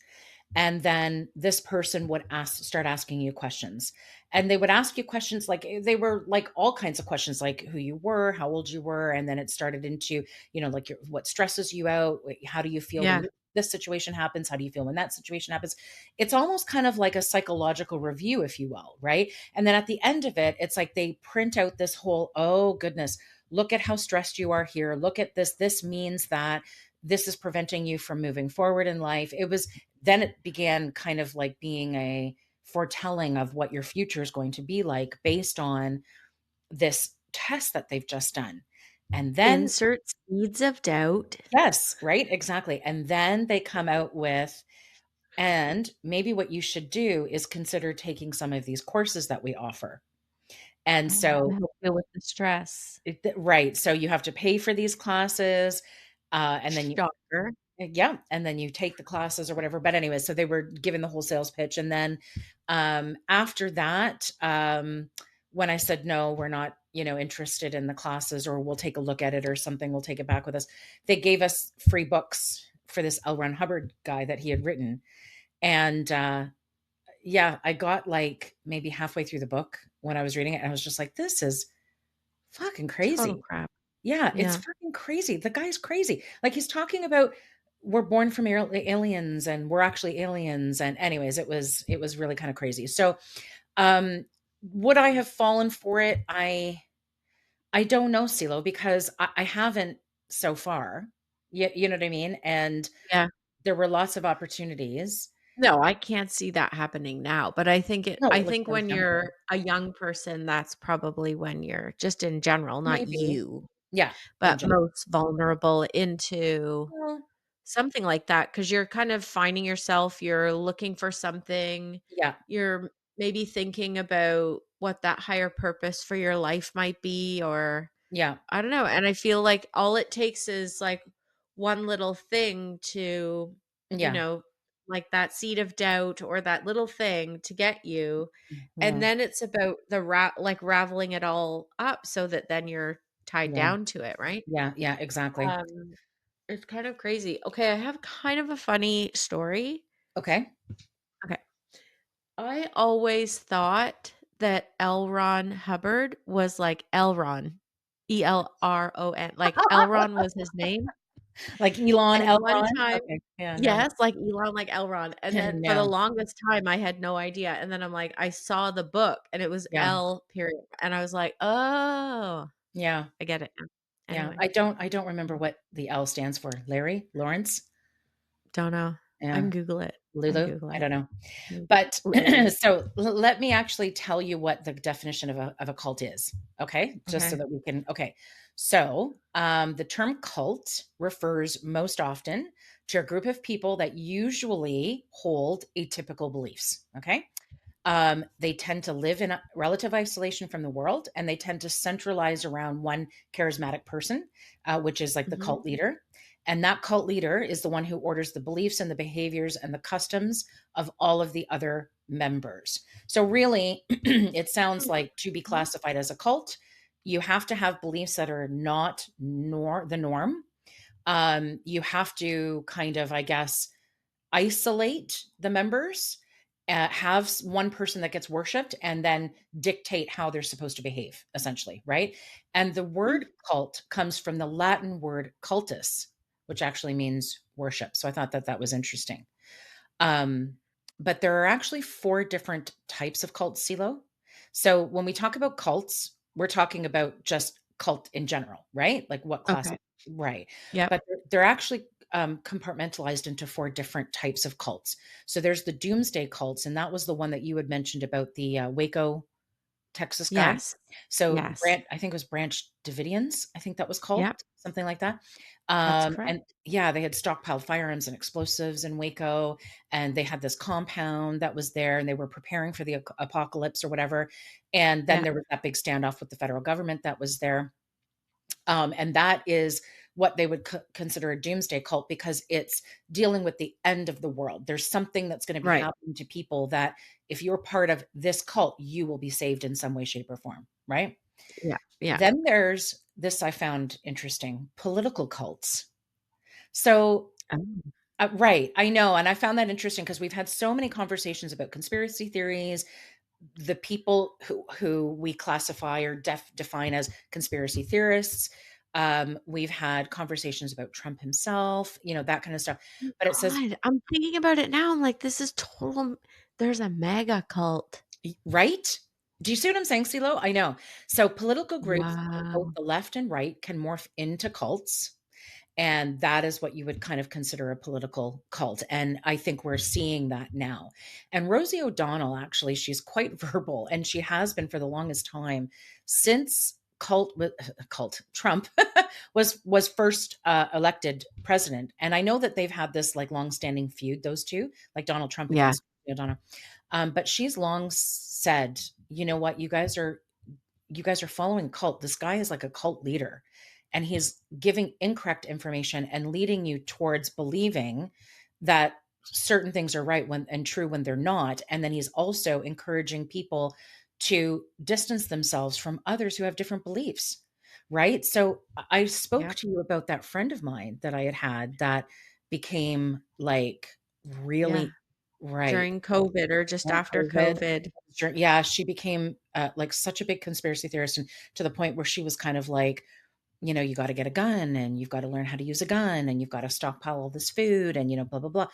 [SPEAKER 1] and then this person would start asking you questions, and they would ask you questions like, they were like all kinds of questions, like who you were, how old you were, and then it started into, like what stresses you out, how do you feel when
[SPEAKER 2] Yeah.
[SPEAKER 1] this situation happens, how do you feel when that situation happens. It's almost kind of like a psychological review, if you will, right? And then at the end of it, it's like they print out this whole, "Oh goodness, look at how stressed you are here, look at this means that this is preventing you from moving forward in life." Then it began kind of like being a foretelling of what your future is going to be like based on this test that they've just done. And then,
[SPEAKER 2] Insert seeds of doubt.
[SPEAKER 1] yes, right, exactly. And then they come out with, "And maybe what you should do is consider taking some of these courses that we offer." And
[SPEAKER 2] To
[SPEAKER 1] so,
[SPEAKER 2] help deal with the stress.
[SPEAKER 1] right. So you have to pay for these classes. And then
[SPEAKER 2] Shocker.
[SPEAKER 1] Yeah, and then you take the classes or whatever, but anyway, so they were given the whole sales pitch, and then, after that, when I said, "No, we're not, interested in the classes," or, "We'll take a look at it," or something, "We'll take it back with us," they gave us free books for this L. Ron Hubbard guy that he had written, and, yeah, I got, like, maybe halfway through the book when I was reading it, and I was just like, "This is fucking
[SPEAKER 2] Total
[SPEAKER 1] crazy."
[SPEAKER 2] crap.
[SPEAKER 1] Yeah, it's
[SPEAKER 2] Yeah.
[SPEAKER 1] fucking crazy. The guy's crazy. Like, he's talking about we're born from aliens, and we're actually aliens, and anyways, it was really kinda crazy. So, um, would I have fallen for it? I don't know, CeeLo, because I haven't so far. You know what I mean? And
[SPEAKER 2] Yeah.
[SPEAKER 1] there were lots of opportunities.
[SPEAKER 2] No, I can't see that happening now, but
[SPEAKER 1] No,
[SPEAKER 2] I
[SPEAKER 1] like,
[SPEAKER 2] think
[SPEAKER 1] for
[SPEAKER 2] when
[SPEAKER 1] example.
[SPEAKER 2] you're a young person, that's probably when you're just in general, not
[SPEAKER 1] Maybe.
[SPEAKER 2] you,
[SPEAKER 1] Yeah, in
[SPEAKER 2] but
[SPEAKER 1] general.
[SPEAKER 2] most vulnerable into
[SPEAKER 1] Well,
[SPEAKER 2] something like that, because 'cause you're kind of finding yourself, you're looking for something,
[SPEAKER 1] yeah,
[SPEAKER 2] you're maybe thinking about what that higher purpose for your life might be, or
[SPEAKER 1] yeah,
[SPEAKER 2] I don't know, and I feel like all it takes is, like, one little thing to, you
[SPEAKER 1] yeah,
[SPEAKER 2] know, like, that seed of doubt or that little thing to get you, and
[SPEAKER 1] yeah,
[SPEAKER 2] then it's about the raveling it all up so that then you're tied
[SPEAKER 1] yeah,
[SPEAKER 2] down to it, right?
[SPEAKER 1] yeah, yeah, exactly.
[SPEAKER 2] Um, it's kind of crazy. Okay, I have kind of a funny story.
[SPEAKER 1] Okay.
[SPEAKER 2] Okay. I always thought that L. Ron Hubbard was like Elron, Elron, like Elron was his name,
[SPEAKER 1] Like Elon,
[SPEAKER 2] and one
[SPEAKER 1] Elron?
[SPEAKER 2] time
[SPEAKER 1] Okay. Yeah, no.
[SPEAKER 2] yes, like Elon, like Elron, and then for the
[SPEAKER 1] No.
[SPEAKER 2] longest time, I had no idea, and then I'm like, I saw the book, and it was
[SPEAKER 1] Yeah.
[SPEAKER 2] L period, and I was like, "Oh,
[SPEAKER 1] Yeah.
[SPEAKER 2] I get it now."
[SPEAKER 1] Yeah.
[SPEAKER 2] Anyway,
[SPEAKER 1] I don't remember what the L stands for. Larry? Lawrence?
[SPEAKER 2] don't know. I can
[SPEAKER 1] Yeah.
[SPEAKER 2] Google it. I can
[SPEAKER 1] Lulu?
[SPEAKER 2] Google
[SPEAKER 1] I
[SPEAKER 2] it.
[SPEAKER 1] don't know.
[SPEAKER 2] Mm,
[SPEAKER 1] But
[SPEAKER 2] Lulu.
[SPEAKER 1] so let me actually tell you what the definition of a cult is. Okay. Just so
[SPEAKER 2] Okay.
[SPEAKER 1] that we can, okay. So the term cult refers most often to a group of people that usually hold atypical beliefs. Okay. They tend to live in a relative isolation from the world, and they tend to centralize around one charismatic person, which is like the
[SPEAKER 2] Mhm.
[SPEAKER 1] cult leader. And that cult leader is the one who orders the beliefs and the behaviors and the customs of all of the other members. So, really, it sounds like to be
[SPEAKER 2] Mhm.
[SPEAKER 1] classified as a cult, you have to have beliefs that are not the norm. You have to kind of, I guess, isolate the members, have one person that gets worshipped and then dictate how they're supposed to behave, essentially, right? And the
[SPEAKER 2] Mm.
[SPEAKER 1] word cult comes from the Latin word cultus, which actually means worship. So I thought that that was interesting. Um, but there are actually four different types of cults, CeeLo. So when we talk about cults, we're talking about just cult in general, right? Like what class,
[SPEAKER 2] Okay.
[SPEAKER 1] right?
[SPEAKER 2] Yep.
[SPEAKER 1] But they're actually compartmentalized into four different types of cults. So there's the doomsday cults, and that was the one that you had mentioned about the Waco, Texas guy.
[SPEAKER 2] Yes.
[SPEAKER 1] So
[SPEAKER 2] Yes.
[SPEAKER 1] Brant, I think it was Branch Davidians, I think that was called,
[SPEAKER 2] Yep.
[SPEAKER 1] something like that.
[SPEAKER 2] That's correct.
[SPEAKER 1] And yeah, they had stockpiled firearms and explosives in Waco, and they had this compound that was there, and they were preparing for the apocalypse or whatever. And then
[SPEAKER 2] Yeah.
[SPEAKER 1] there was that big standoff with the federal government that was there. And that is what they would consider a doomsday cult because it's dealing with the end of the world. There's something that's going to be
[SPEAKER 2] Right.
[SPEAKER 1] happening to people that if you're part of this cult, you will be saved in some way, shape, or form, right?
[SPEAKER 2] Yeah. Yeah.
[SPEAKER 1] Then there's this I found interesting political cults. So,
[SPEAKER 2] Oh.
[SPEAKER 1] right, I know. And I found that interesting because we've had so many conversations about conspiracy theories, the people who we classify or define as conspiracy theorists. We've had conversations about Trump himself, that kind of stuff.
[SPEAKER 2] Oh
[SPEAKER 1] But it says,
[SPEAKER 2] god, I'm thinking about it now, I'm like, this is total there's a mega cult.
[SPEAKER 1] right? Do you see what I'm saying, CeeLo? I know. So political groups on both
[SPEAKER 2] Wow.
[SPEAKER 1] the left and right can morph into cults. And that is what you would kind of consider a political cult. And I think we're seeing that now. And Rosie O'Donnell, actually, she's quite verbal, and she has been for the longest time since cult Trump was first elected president. And I know that they've had this like long-standing feud, those two, like Donald Trump
[SPEAKER 2] Yeah.
[SPEAKER 1] against O'Donnell. But she's long said, you know what, you guys are following cult. This guy is like a cult leader, and he's giving incorrect information and leading you towards believing that certain things are right when and true when they're not. And then he's also encouraging people to distance themselves from others who have different beliefs. Right. So I spoke
[SPEAKER 2] Yep.
[SPEAKER 1] to you about that friend of mine that I had that became like
[SPEAKER 2] Yeah.
[SPEAKER 1] really right
[SPEAKER 2] During COVID or just
[SPEAKER 1] during
[SPEAKER 2] after
[SPEAKER 1] COVID.
[SPEAKER 2] COVID.
[SPEAKER 1] Yeah, she became like such a big conspiracy theorist, and to the point where she was kind of like, you got to get a gun, and you've got to learn how to use a gun, and you've got to stockpile all this food, and blah blah blah.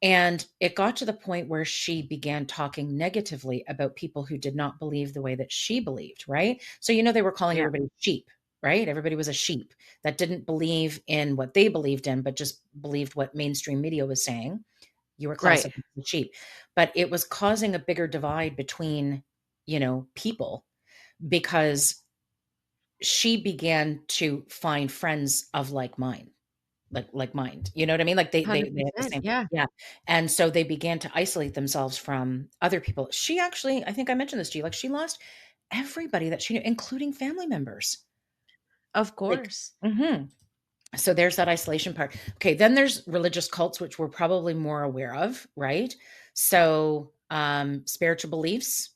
[SPEAKER 1] And it got to the point where she began talking negatively about people who did not believe the way that she believed, right? So they were calling
[SPEAKER 2] Yeah.
[SPEAKER 1] everybody sheep, right? Everybody was a sheep that didn't believe in what they believed in, but just believed what mainstream media was saying. You were
[SPEAKER 2] Right.
[SPEAKER 1] classified as cheap. But it was causing a bigger divide between, people because she began to find friends of like mind, like mind. You know what I mean? Like they had the
[SPEAKER 2] 100%.
[SPEAKER 1] same,
[SPEAKER 2] Yeah.
[SPEAKER 1] yeah. And so they began to isolate themselves from other people. She actually, I think I mentioned this to you, like she lost everybody that she knew, including family members.
[SPEAKER 2] Of
[SPEAKER 1] Like,
[SPEAKER 2] course.
[SPEAKER 1] mhm. So there's that isolation part. Okay, then there's religious cults, which we're probably more aware of, right? So spiritual beliefs,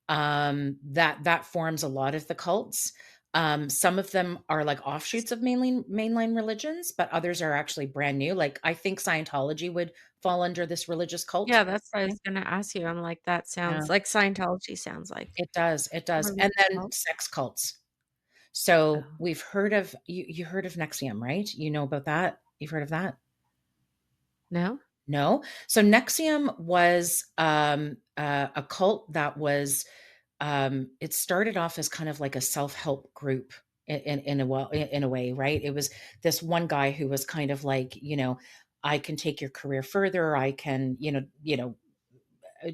[SPEAKER 1] that forms a lot of the cults. Some of them are like offshoots of mainline religions, but others are actually brand new. Like I think Scientology would fall under this religious cult.
[SPEAKER 2] Yeah, that's what I was gonna ask you. I'm like, that
[SPEAKER 1] Yeah,
[SPEAKER 2] sounds like Scientology sounds like
[SPEAKER 1] it does. It
[SPEAKER 2] a
[SPEAKER 1] does. And
[SPEAKER 2] religious
[SPEAKER 1] then
[SPEAKER 2] cult.
[SPEAKER 1] sex cults. So
[SPEAKER 2] Oh,
[SPEAKER 1] we've heard of you heard of Nexium, right? You know about that? You've heard of that?
[SPEAKER 2] no?
[SPEAKER 1] No. So Nexium was a cult that was it started off as kind of like a self-help group in a way, right? It was this one guy who was kind of like, I can take your career further. I can,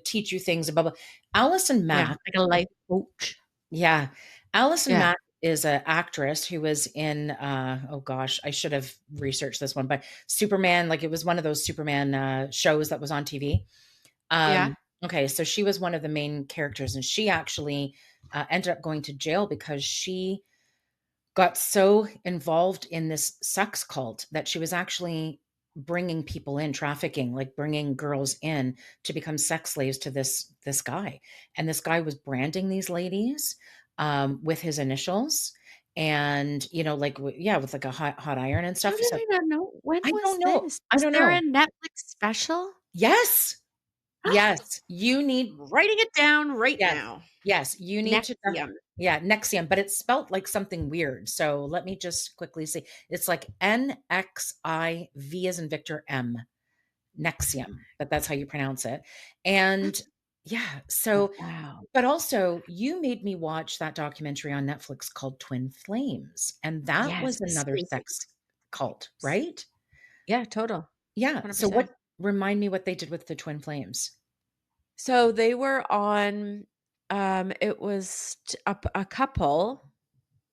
[SPEAKER 1] teach you things above. Allison
[SPEAKER 2] Yeah,
[SPEAKER 1] Mack,
[SPEAKER 2] like a life coach.
[SPEAKER 1] yeah, Allison
[SPEAKER 2] Yeah.
[SPEAKER 1] Mack is an actress who was in oh gosh, I should have researched this one, but Superman, like it was one of those Superman shows that was on TV.
[SPEAKER 2] Yeah.
[SPEAKER 1] Okay, so she was one of the main characters, and she actually ended up going to jail because she got so involved in this sex cult that she was actually bringing people in, trafficking, like bringing girls in to become sex slaves to this guy. And this guy was branding these ladies with his initials, and like yeah, with like a hot iron and
[SPEAKER 2] How
[SPEAKER 1] stuff.
[SPEAKER 2] did
[SPEAKER 1] So
[SPEAKER 2] I not know? When
[SPEAKER 1] I
[SPEAKER 2] was
[SPEAKER 1] don't know.
[SPEAKER 2] this?
[SPEAKER 1] I
[SPEAKER 2] Was
[SPEAKER 1] don't
[SPEAKER 2] there a
[SPEAKER 1] know.
[SPEAKER 2] Netflix special?
[SPEAKER 1] Yes. Yes, you need
[SPEAKER 2] I'm writing it down right
[SPEAKER 1] yes,
[SPEAKER 2] now.
[SPEAKER 1] yes, you need to
[SPEAKER 2] Nexium.
[SPEAKER 1] yeah, Nexium, but it's spelt like something weird, so let me just quickly see. It's like N-X-I-V as in Victor M, Nexium, but that's how you pronounce it, and yeah,
[SPEAKER 2] Oh,
[SPEAKER 1] so
[SPEAKER 2] wow.
[SPEAKER 1] but also, you made me watch that documentary on Netflix called Twin Flames, and that
[SPEAKER 2] Yes,
[SPEAKER 1] was another
[SPEAKER 2] same
[SPEAKER 1] sex cult,
[SPEAKER 2] things.
[SPEAKER 1] right?
[SPEAKER 2] Yeah, total.
[SPEAKER 1] Yeah, so
[SPEAKER 2] 100%.
[SPEAKER 1] what remind me what they did with the Twin Flames.
[SPEAKER 2] So they were on, it was a couple.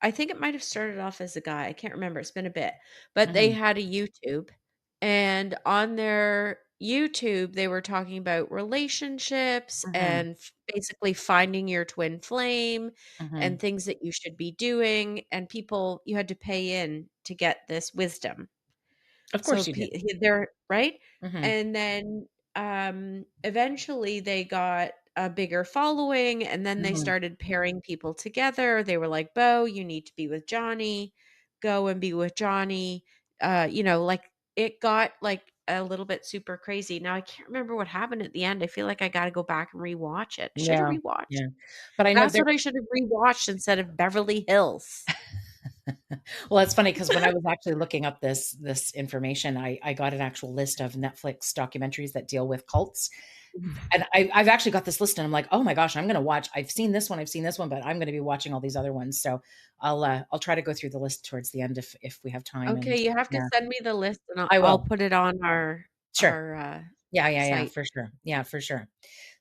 [SPEAKER 2] I think it might have started off as a guy, I can't remember, it's been a bit, but they
[SPEAKER 1] Mhm,
[SPEAKER 2] had a YouTube, and on their YouTube, they were talking about relationships
[SPEAKER 1] mhm,
[SPEAKER 2] and basically finding your twin flame and
[SPEAKER 1] mhm.
[SPEAKER 2] things that you should be doing, and people you had to pay in to get this wisdom.
[SPEAKER 1] Of
[SPEAKER 2] So
[SPEAKER 1] course you did.
[SPEAKER 2] they're right?
[SPEAKER 1] Mhm,
[SPEAKER 2] And then, eventually they got a bigger following, and then they
[SPEAKER 1] mhm.
[SPEAKER 2] started pairing people together. They were like, "Bo, you need to be with Johnny. Go and be with Johnny." Like, it got, like, a little bit super crazy. Now I can't remember what happened at the end. I feel like I gotta go back and rewatch it. I should have
[SPEAKER 1] Yeah,
[SPEAKER 2] rewatched.
[SPEAKER 1] yeah, but I know
[SPEAKER 2] That's
[SPEAKER 1] there
[SPEAKER 2] what I should have rewatched instead of Beverly Hills.
[SPEAKER 1] well, it's funny because when I was actually looking up this information, I got an actual list of Netflix documentaries that deal with cults, and I've actually got this list, and I'm like, "Oh my gosh, I'm gonna watch I've seen this one, but I'm gonna be watching all these other ones." So I'll try to go through the list towards the end if we have time, and
[SPEAKER 2] Okay, you have to
[SPEAKER 1] yeah,
[SPEAKER 2] send me the list, and I'll
[SPEAKER 1] I
[SPEAKER 2] I'll
[SPEAKER 1] will.
[SPEAKER 2] put it on our
[SPEAKER 1] Sure.
[SPEAKER 2] our, uh,
[SPEAKER 1] Yeah, yeah, yeah,
[SPEAKER 2] site.
[SPEAKER 1] for sure. Yeah, for sure.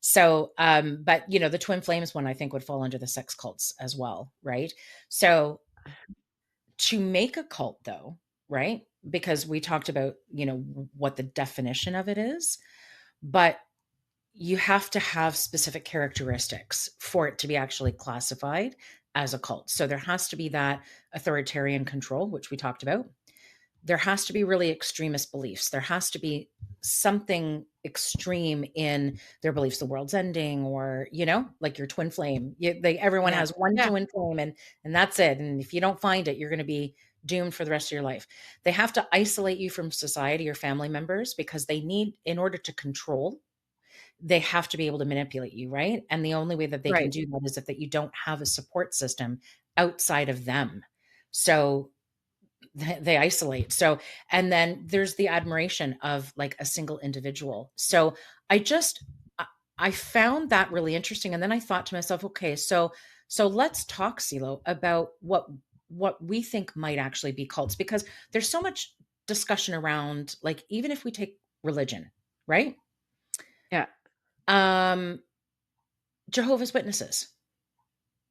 [SPEAKER 1] So, but, the Twin Flames one I think would fall under the sex cults as well, right? So, to make a cult though, right? Because we talked about, what the definition of it is, but you have to have specific characteristics for it to be actually classified as a cult. So there has to be that authoritarian control, which we talked about. There has to be really extremist beliefs. There has to be something extreme in their beliefs the world's ending, or like your twin flame. Everyone
[SPEAKER 2] Yeah,
[SPEAKER 1] has one
[SPEAKER 2] yeah,
[SPEAKER 1] twin flame, and that's it, and if you don't find it, you're going to be doomed for the rest of your life. They have to isolate you from society or family members because they need, in order to control, they have to be able to manipulate you, right? And the only way that they can
[SPEAKER 2] right,
[SPEAKER 1] do that is if that you don't have a support system outside of them. So they isolate. So, and then there's the admiration of like a single individual. So I just I found that really interesting, and then I thought to myself, okay, so let's talk, CeeLo, about what we think might actually be cults, because there's so much discussion around, like, even if we take religion, right?
[SPEAKER 2] yeah,
[SPEAKER 1] um Jehovah's Witnesses,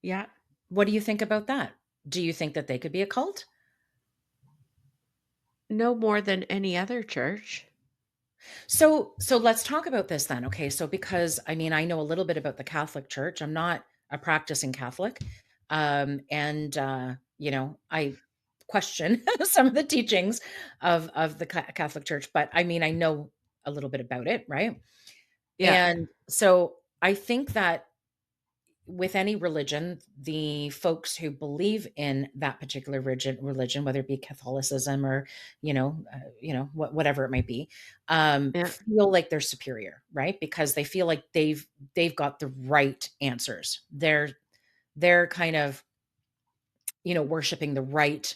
[SPEAKER 2] yeah.
[SPEAKER 1] what do you think about that? Do you think that they could be a cult?
[SPEAKER 2] No more than any other church.
[SPEAKER 1] So let's talk about this then. Okay, so because I mean I know a little bit about the Catholic Church. I'm not a practicing Catholic, and I question some of the teachings of the Catholic Church, but I mean I know a little bit about it, right?
[SPEAKER 2] Yeah,
[SPEAKER 1] And so I think that with any religion, the folks who believe in that particular religion, whether it be Catholicism or, whatever it might be,
[SPEAKER 2] yeah,
[SPEAKER 1] feel like they're superior, right? Because they feel like they've got the right answers. They're kind of, worshiping the right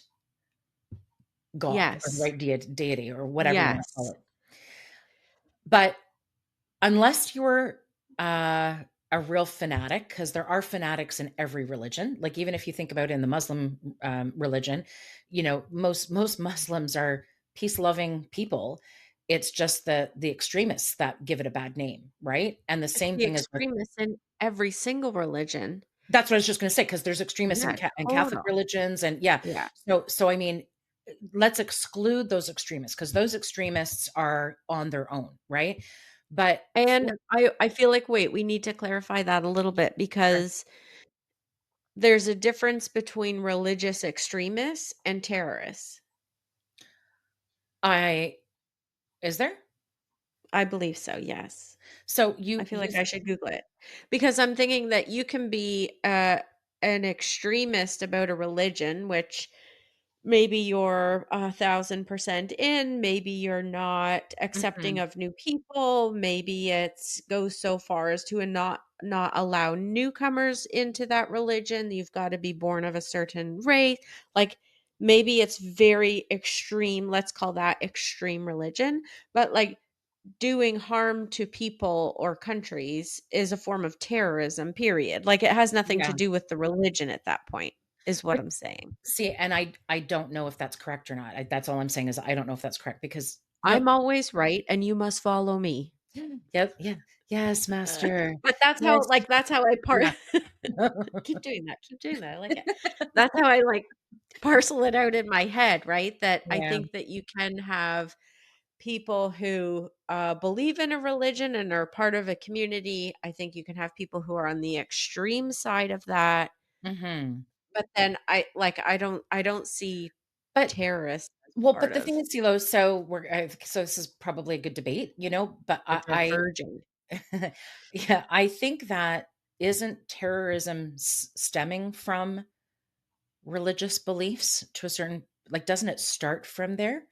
[SPEAKER 1] God or the
[SPEAKER 2] yes,
[SPEAKER 1] right deity or whatever you want to call
[SPEAKER 2] yes.
[SPEAKER 1] it. But unless you're, a real fanatic, because there are fanatics in every religion. Like, even if you think about in the Muslim, religion, most Muslims are peace-loving people. It's just the extremists that give it a bad name, right? And the
[SPEAKER 2] It's
[SPEAKER 1] same
[SPEAKER 2] the
[SPEAKER 1] thing is with
[SPEAKER 2] extremists in every single religion.
[SPEAKER 1] that's what I was just gonna say, say, because there's extremists in
[SPEAKER 2] Yeah,
[SPEAKER 1] in Catholic
[SPEAKER 2] total.
[SPEAKER 1] religions, and yeah.
[SPEAKER 2] Yeah,
[SPEAKER 1] So I mean, let's exclude those extremists, because those extremists are on their own, right? But
[SPEAKER 2] and
[SPEAKER 1] for
[SPEAKER 2] I feel like, wait, we need to clarify that a little bit
[SPEAKER 1] sure.
[SPEAKER 2] because there's a difference between religious extremists and terrorists.
[SPEAKER 1] I Is there?
[SPEAKER 2] I believe so, yes.
[SPEAKER 1] So
[SPEAKER 2] I
[SPEAKER 1] you
[SPEAKER 2] feel like
[SPEAKER 1] use
[SPEAKER 2] I should Google it because I'm thinking that you can be, an extremist about a religion, which maybe you're 1,000% in, maybe you're not accepting
[SPEAKER 1] Mhm.
[SPEAKER 2] of new people, maybe it's goes so far as to not allow newcomers into that religion. You've got to be born of a certain race. Like maybe it's very extreme, let's call that extreme religion, but like doing harm to people or countries is a form of terrorism, period. Like it has nothing to
[SPEAKER 1] Yeah.
[SPEAKER 2] do with the religion at that point, is what
[SPEAKER 1] But
[SPEAKER 2] I'm saying.
[SPEAKER 1] see, and I don't know if that's correct or not. That's all I'm saying is I don't know if that's correct because no.
[SPEAKER 2] I'm always right, and you must follow me.
[SPEAKER 1] Yep, yeah. Yes, master.
[SPEAKER 2] But that's how
[SPEAKER 1] Yes.
[SPEAKER 2] like, that's how I
[SPEAKER 1] Yeah.
[SPEAKER 2] keep doing that, I like it. That's how I, like, parcel it out in my head, right? That I
[SPEAKER 1] Yeah.
[SPEAKER 2] think that you can have people who, believe in a religion and are part of a community. I think you can have people who are on the extreme side of that,
[SPEAKER 1] Mhm.
[SPEAKER 2] but then I don't see
[SPEAKER 1] But
[SPEAKER 2] terrorists as
[SPEAKER 1] well,
[SPEAKER 2] part
[SPEAKER 1] but the
[SPEAKER 2] of
[SPEAKER 1] thing is, Silo, so so this is probably a good debate, but
[SPEAKER 2] the diverging.
[SPEAKER 1] yeah, I think that isn't terrorism stemming from religious beliefs to a certain like, doesn't it start from there?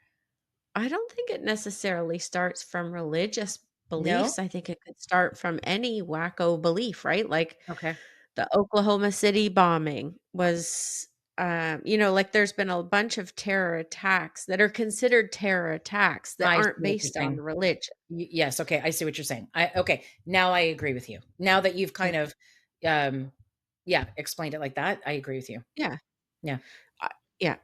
[SPEAKER 2] I don't think it necessarily starts from religious
[SPEAKER 1] No?
[SPEAKER 2] beliefs. I think it could start from any wacko belief, right? Like
[SPEAKER 1] Okay.
[SPEAKER 2] the Oklahoma City bombing was, like there's been a bunch of terror attacks that are considered terror attacks that
[SPEAKER 1] I see
[SPEAKER 2] aren't
[SPEAKER 1] what you're
[SPEAKER 2] based on
[SPEAKER 1] saying.
[SPEAKER 2] religion.
[SPEAKER 1] Yes, okay, I see what you're saying. Okay, now I agree with you. Now that you've
[SPEAKER 2] Yeah.
[SPEAKER 1] kind of, um, yeah, explained it like that, I agree with you.
[SPEAKER 2] Yeah.
[SPEAKER 1] Yeah.
[SPEAKER 2] I, yeah.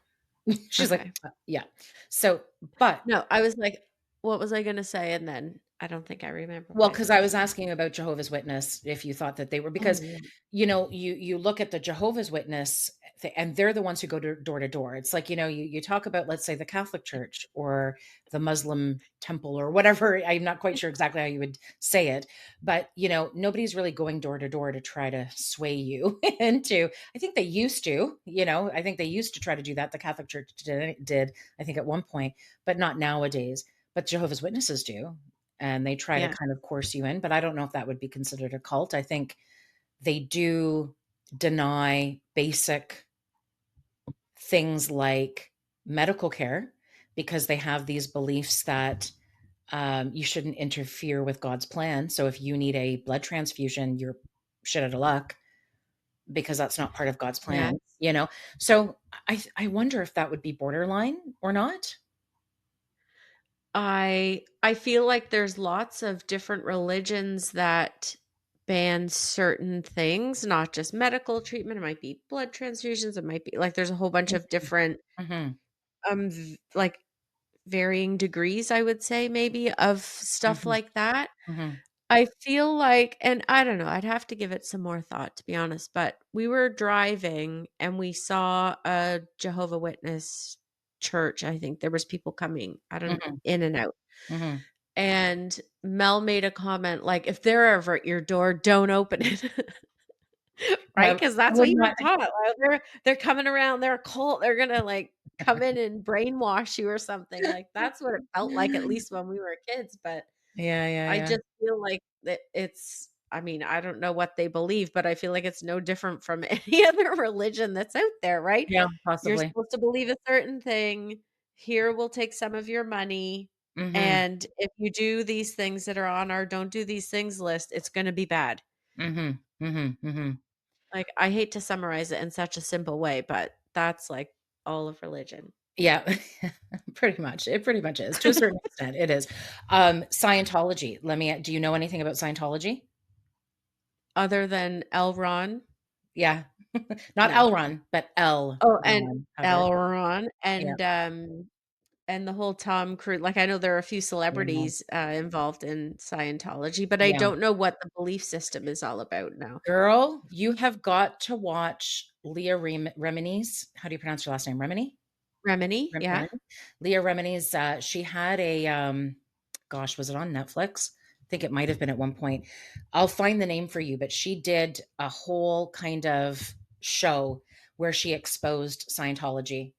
[SPEAKER 1] She's like,
[SPEAKER 2] Okay.
[SPEAKER 1] Yeah." So, but
[SPEAKER 2] No, I was like, what was I going to say? And then I don't think I remember what
[SPEAKER 1] well,
[SPEAKER 2] I was
[SPEAKER 1] because
[SPEAKER 2] going
[SPEAKER 1] I
[SPEAKER 2] to
[SPEAKER 1] was
[SPEAKER 2] say.
[SPEAKER 1] asking about Jehovah's Witness, if you thought that they were
[SPEAKER 2] Oh,
[SPEAKER 1] because,
[SPEAKER 2] yeah.
[SPEAKER 1] you look at the Jehovah's Witness, and they're the ones who go door to door. It's like, you talk about, let's say, the Catholic Church or the Muslim temple or whatever. I'm not quite sure exactly how you would say it, but, nobody's really going door to door to try to sway you into. I think they used to, I think they used to try to do that. The Catholic Church did, I think, at one point, but not nowadays. But Jehovah's Witnesses do, and they try to
[SPEAKER 2] Yeah.
[SPEAKER 1] kind of course you in, but I don't know if that would be considered a cult. I think they do deny basic things like medical care because they have these beliefs that you shouldn't interfere with God's plan. So if you need a blood transfusion, you're shit out of luck because that's not part of God's
[SPEAKER 2] Yes.
[SPEAKER 1] plan. So I wonder if that would be borderline or not.
[SPEAKER 2] I feel like there's lots of different religions that ban certain things, not just medical treatment. It might be blood transfusions. It might be like there's a whole bunch of different,
[SPEAKER 1] Mhm,
[SPEAKER 2] like varying degrees, I would say, maybe of stuff
[SPEAKER 1] mhm,
[SPEAKER 2] like that.
[SPEAKER 1] mhm,
[SPEAKER 2] I feel like, and I don't know, I'd have to give it some more thought to be honest, but we were driving and we saw a Jehovah Witness church. I think there was people coming, I don't
[SPEAKER 1] mhm,
[SPEAKER 2] in and out.
[SPEAKER 1] mhm.
[SPEAKER 2] And Mel made a comment like, "If they're ever at your door, don't open it." Right?
[SPEAKER 1] I
[SPEAKER 2] Because that's what
[SPEAKER 1] would
[SPEAKER 2] you were
[SPEAKER 1] not.
[SPEAKER 2] taught. Like, they're coming around, they're a cult, they're gonna, like, come in and brainwash you or something, like, that's what it felt like, at least when we were kids, but
[SPEAKER 1] Yeah, yeah,
[SPEAKER 2] I
[SPEAKER 1] yeah.
[SPEAKER 2] just feel like that it's I mean, I don't know what they believe, but I feel like it's no different from any other religion that's out there, right?
[SPEAKER 1] Yeah,
[SPEAKER 2] You're
[SPEAKER 1] possibly.
[SPEAKER 2] supposed to believe a certain thing. Here, we'll take some of your money,
[SPEAKER 1] Mhm,
[SPEAKER 2] and if you do these things that are on our "don't do these things" list, it's gonna be bad.
[SPEAKER 1] mhm, mhm, mhm.
[SPEAKER 2] Like, I hate to summarize it in such a simple way, but that's, like, all of religion.
[SPEAKER 1] Yeah, pretty much. It pretty much is, to a certain extent, it is. Scientology, do you know anything about Scientology?
[SPEAKER 2] Other than L. Ron?
[SPEAKER 1] Yeah. Not
[SPEAKER 2] No.
[SPEAKER 1] Elron, but L.
[SPEAKER 2] Oh, and
[SPEAKER 1] Ron, however.
[SPEAKER 2] L. Ron
[SPEAKER 1] Yeah,
[SPEAKER 2] and the whole Tom Cruise like, I know there are a few
[SPEAKER 1] yeah,
[SPEAKER 2] celebrities, involved in Scientology, but I
[SPEAKER 1] yeah.
[SPEAKER 2] don't know what the belief system is all about now.
[SPEAKER 1] Girl, you have got to watch Leah Remini's how do you pronounce your last name? Remini?
[SPEAKER 2] Remini, yeah.
[SPEAKER 1] Remini? Leah Remini's, she had gosh, was it on Netflix? I think it might have been at one point. I'll find the name for you, but she did a whole kind of show where she exposed Scientology.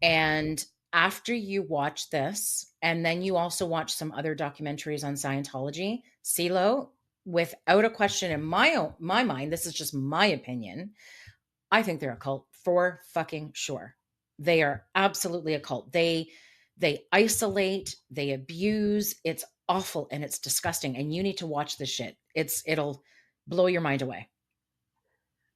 [SPEAKER 1] And after you watch this, and then you also watch some other documentaries on Scientology, CeeLo, without a question in my mind, this is just my opinion. I think they're a cult for fucking sure. They are absolutely a cult. They isolate, they abuse. It's awful and it's disgusting, and you need to watch this shit. It'll blow your mind away.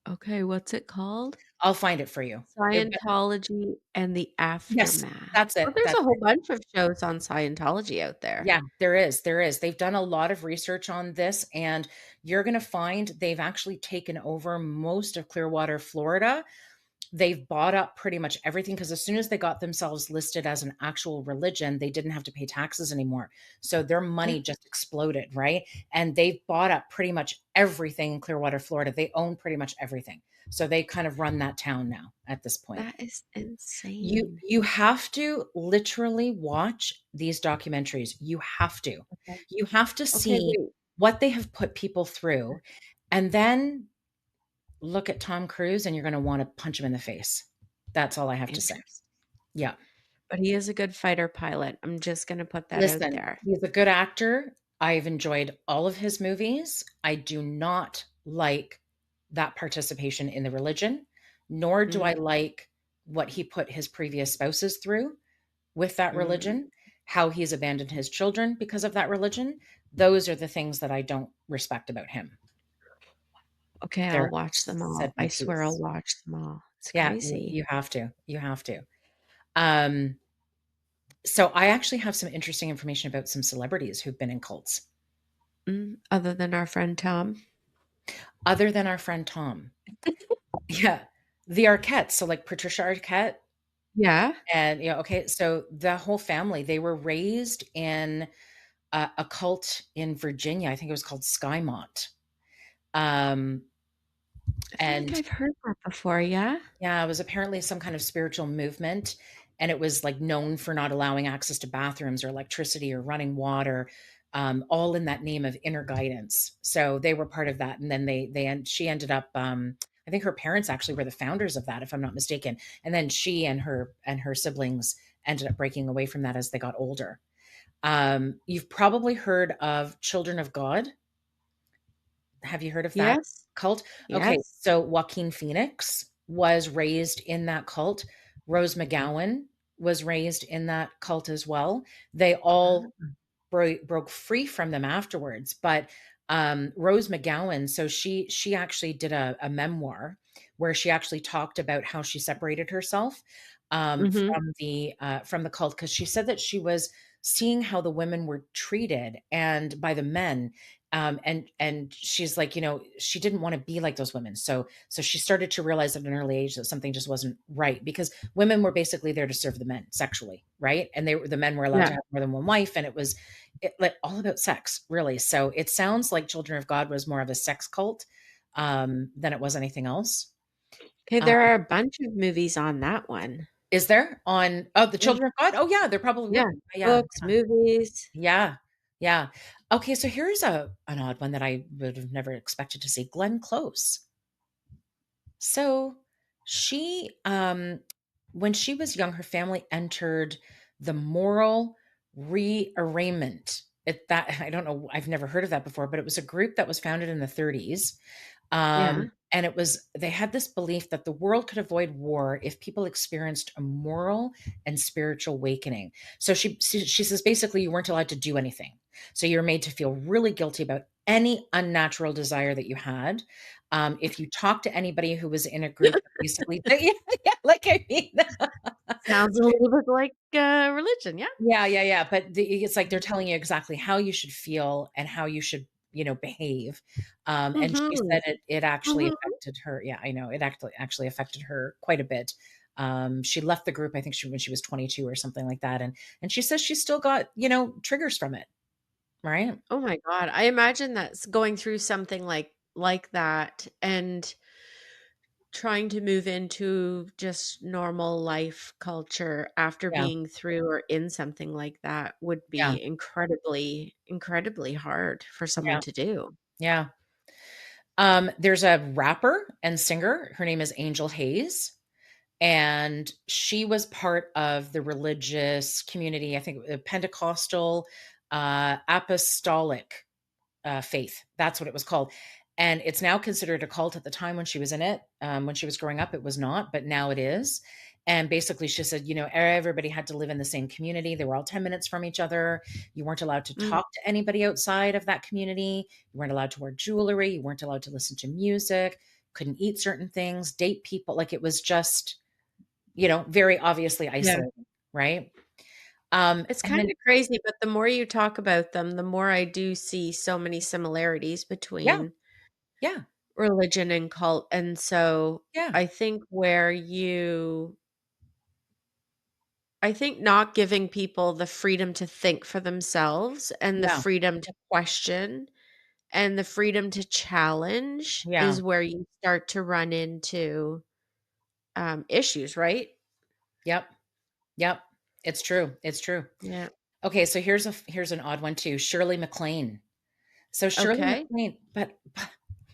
[SPEAKER 2] Okay, what's it called?
[SPEAKER 1] I'll find it for you. But
[SPEAKER 2] Scientology and the
[SPEAKER 1] yes,
[SPEAKER 2] Aftermath.
[SPEAKER 1] that's
[SPEAKER 2] Oh,
[SPEAKER 1] it.
[SPEAKER 2] there's
[SPEAKER 1] That's
[SPEAKER 2] a whole bunch of shows on Scientology out there.
[SPEAKER 1] Yeah, there is, there is. They've done a lot of research on this, and you're gonna find they've actually taken over most of Clearwater, Florida. They've bought up pretty much everything because as soon as they got themselves listed as an actual religion, they didn't have to pay taxes anymore. So their
[SPEAKER 2] Yeah,
[SPEAKER 1] money just exploded, right? And they've bought up pretty much everything in Clearwater, Florida. They own pretty much everything. So they kind of run that town now at this point.
[SPEAKER 2] that is
[SPEAKER 1] You
[SPEAKER 2] insane.
[SPEAKER 1] you have to literally watch these documentaries. You have to.
[SPEAKER 2] Okay.
[SPEAKER 1] You have to
[SPEAKER 2] Okay,
[SPEAKER 1] see
[SPEAKER 2] wait.
[SPEAKER 1] what they have put people through, and then look at Tom Cruise and you're gonna wanna punch him in the face. That's all I have to say.
[SPEAKER 2] Interesting.
[SPEAKER 1] Yeah.
[SPEAKER 2] But he is a good fighter pilot. I'm just gonna put that out
[SPEAKER 1] Listen,
[SPEAKER 2] there.
[SPEAKER 1] he's a good actor. I've enjoyed all of his movies. I do not like that participation in the religion, nor do I
[SPEAKER 2] Mm,
[SPEAKER 1] like what he put his previous spouses through with that
[SPEAKER 2] mm.
[SPEAKER 1] religion, how he's abandoned his children because of that religion. Those are the things that I don't respect about him.
[SPEAKER 2] Okay, I'll
[SPEAKER 1] There,
[SPEAKER 2] watch them
[SPEAKER 1] said
[SPEAKER 2] all.
[SPEAKER 1] my
[SPEAKER 2] I swear I'll
[SPEAKER 1] piece.
[SPEAKER 2] watch them all. It's
[SPEAKER 1] Yeah, you
[SPEAKER 2] crazy.
[SPEAKER 1] you have to. You have to. Um, so I actually have some interesting information about some celebrities who've been in cults
[SPEAKER 2] Other than our friend Tom.
[SPEAKER 1] other than our friend Tom. Yeah. The Arquettes, so like Patricia Arquette
[SPEAKER 2] Yeah.
[SPEAKER 1] and okay, so the whole family, they were raised in a cult in Virginia. I think it was called Skymont. Um,
[SPEAKER 2] I feel like
[SPEAKER 1] and
[SPEAKER 2] I've heard that before, yeah?
[SPEAKER 1] yeah, it was apparently some kind of spiritual movement, and it was like known for not allowing access to bathrooms or electricity or running water, all in that name of inner guidance. So they were part of that, and then she ended up. I think her parents actually were the founders of that, if I'm not mistaken. And then she and her siblings ended up breaking away from that as they got older. You've probably heard of Children of God. Have you heard of that
[SPEAKER 2] Yes.
[SPEAKER 1] cult? Okay,
[SPEAKER 2] Yes.
[SPEAKER 1] so Joaquin Phoenix was raised in that cult. Rose McGowan was raised in that cult as well. They all
[SPEAKER 2] Ah,
[SPEAKER 1] broke free from them afterwards, but Rose McGowan, so she actually did a memoir where she actually talked about how she separated herself
[SPEAKER 2] mhm.
[SPEAKER 1] from the cult because she said that she was seeing how the women were treated and by the men, and she's like, she didn't want to be like those women. So she started to realize at an early age that something just wasn't right because women were basically there to serve the men sexually, right? And the men were allowed
[SPEAKER 2] Yeah.
[SPEAKER 1] to have more than one wife, and it was like all about sex, really. So it sounds like Children of God was more of a sex cult than it was anything else.
[SPEAKER 2] Okay,
[SPEAKER 1] Uh,
[SPEAKER 2] there are a bunch of movies on that one.
[SPEAKER 1] is there on the
[SPEAKER 2] Yeah.
[SPEAKER 1] Children of God? Oh yeah, there probably would
[SPEAKER 2] Yeah.
[SPEAKER 1] be. Yeah,
[SPEAKER 2] Books, movies.
[SPEAKER 1] yeah, yeah. Okay, so here's an odd one that I would have never expected to see. Glenn Close. So she, when she was young, her family entered the moral rearrangement. That I don't know, I've never heard of that before, but it was a group that was founded in the 30s.
[SPEAKER 2] Yeah.
[SPEAKER 1] And they had this belief that the world could avoid war if people experienced a moral and spiritual awakening. So she says basically you weren't allowed to do anything. So you're made to feel really guilty about any unnatural desire that you had. If you talk to anybody who was in a group that basically, yeah, yeah, like I mean,
[SPEAKER 2] Sounds a little bit like, religion, yeah?
[SPEAKER 1] yeah, yeah, yeah. But it's like they're telling you exactly how you should feel and how you should, behave. And she
[SPEAKER 2] Mhm.
[SPEAKER 1] said it actually
[SPEAKER 2] Mhm.
[SPEAKER 1] affected her. Yeah, I know it actually affected her quite a bit. She left the group, I think when she was 22 or something like that, and she says she still got triggers from it. Right?
[SPEAKER 2] Oh my god, I imagine that's going through something like that and trying to move into just normal life culture after
[SPEAKER 1] Yeah,
[SPEAKER 2] being through or in something like that would
[SPEAKER 1] yeah,
[SPEAKER 2] be incredibly, incredibly hard for someone
[SPEAKER 1] yeah,
[SPEAKER 2] to do.
[SPEAKER 1] yeah. There's a rapper and singer. Her name is Angel Hayes. And she was part of the religious community, I think Pentecostal, apostolic faith. That's what it was called. And it's now considered a cult. At the time when she was in it, when she was growing up, it was not, but now it is. And basically, she said, everybody had to live in the same community. They were all 10 minutes from each other. You weren't allowed to
[SPEAKER 2] Mm,
[SPEAKER 1] talk to anybody outside of that community. You weren't allowed to wear jewelry. You weren't allowed to listen to music, couldn't eat certain things, date people. Like it was just, very obviously
[SPEAKER 2] yeah.
[SPEAKER 1] isolating, right?
[SPEAKER 2] It's
[SPEAKER 1] And
[SPEAKER 2] kind
[SPEAKER 1] then,
[SPEAKER 2] of crazy, but the more you talk about them, the more I do see so many similarities
[SPEAKER 1] yeah,
[SPEAKER 2] between
[SPEAKER 1] yeah,
[SPEAKER 2] religion and cult. And so
[SPEAKER 1] yeah,
[SPEAKER 2] I think I think not giving people the freedom to think for themselves and the
[SPEAKER 1] yeah,
[SPEAKER 2] freedom to question and the freedom to challenge
[SPEAKER 1] yeah,
[SPEAKER 2] is where you start to run into issues, right?
[SPEAKER 1] yep, yep. It's true. It's true.
[SPEAKER 2] Yeah.
[SPEAKER 1] Okay, so here's an odd one too. Shirley MacLaine. So Shirley
[SPEAKER 2] Okay.
[SPEAKER 1] MacLaine, but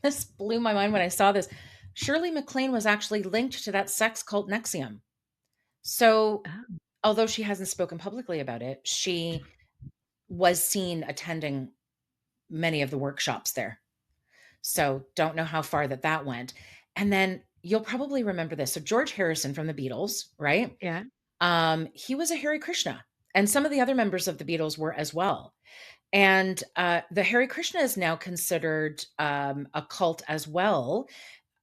[SPEAKER 1] this blew my mind when I saw this. Shirley MacLaine was actually linked to that sex cult Nexium. So,
[SPEAKER 2] Oh,
[SPEAKER 1] although she hasn't spoken publicly about it, she was seen attending many of the workshops there. So, don't know how far that went. And then you'll probably remember this. So, George Harrison from the Beatles, right?
[SPEAKER 2] yeah.
[SPEAKER 1] He was a Hare Krishna, and some of the other members of the Beatles were as well. And the Hare Krishna is now considered a cult as well,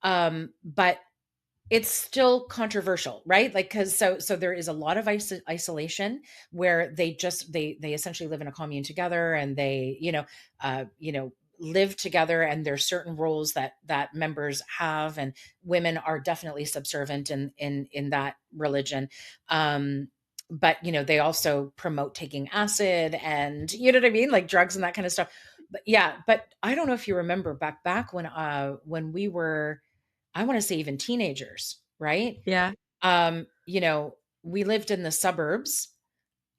[SPEAKER 1] but it's still controversial, right? Like, because so there is a lot of isolation where they essentially live in a commune together, and they live together, and there's certain roles that members have, and women are definitely subservient in that religion. But they also promote taking acid, and you know what I mean, like drugs and that kind of stuff. But yeah, but I don't know if you remember back when we were, I want to say, even teenagers, right?
[SPEAKER 2] Yeah.
[SPEAKER 1] We lived in the suburbs,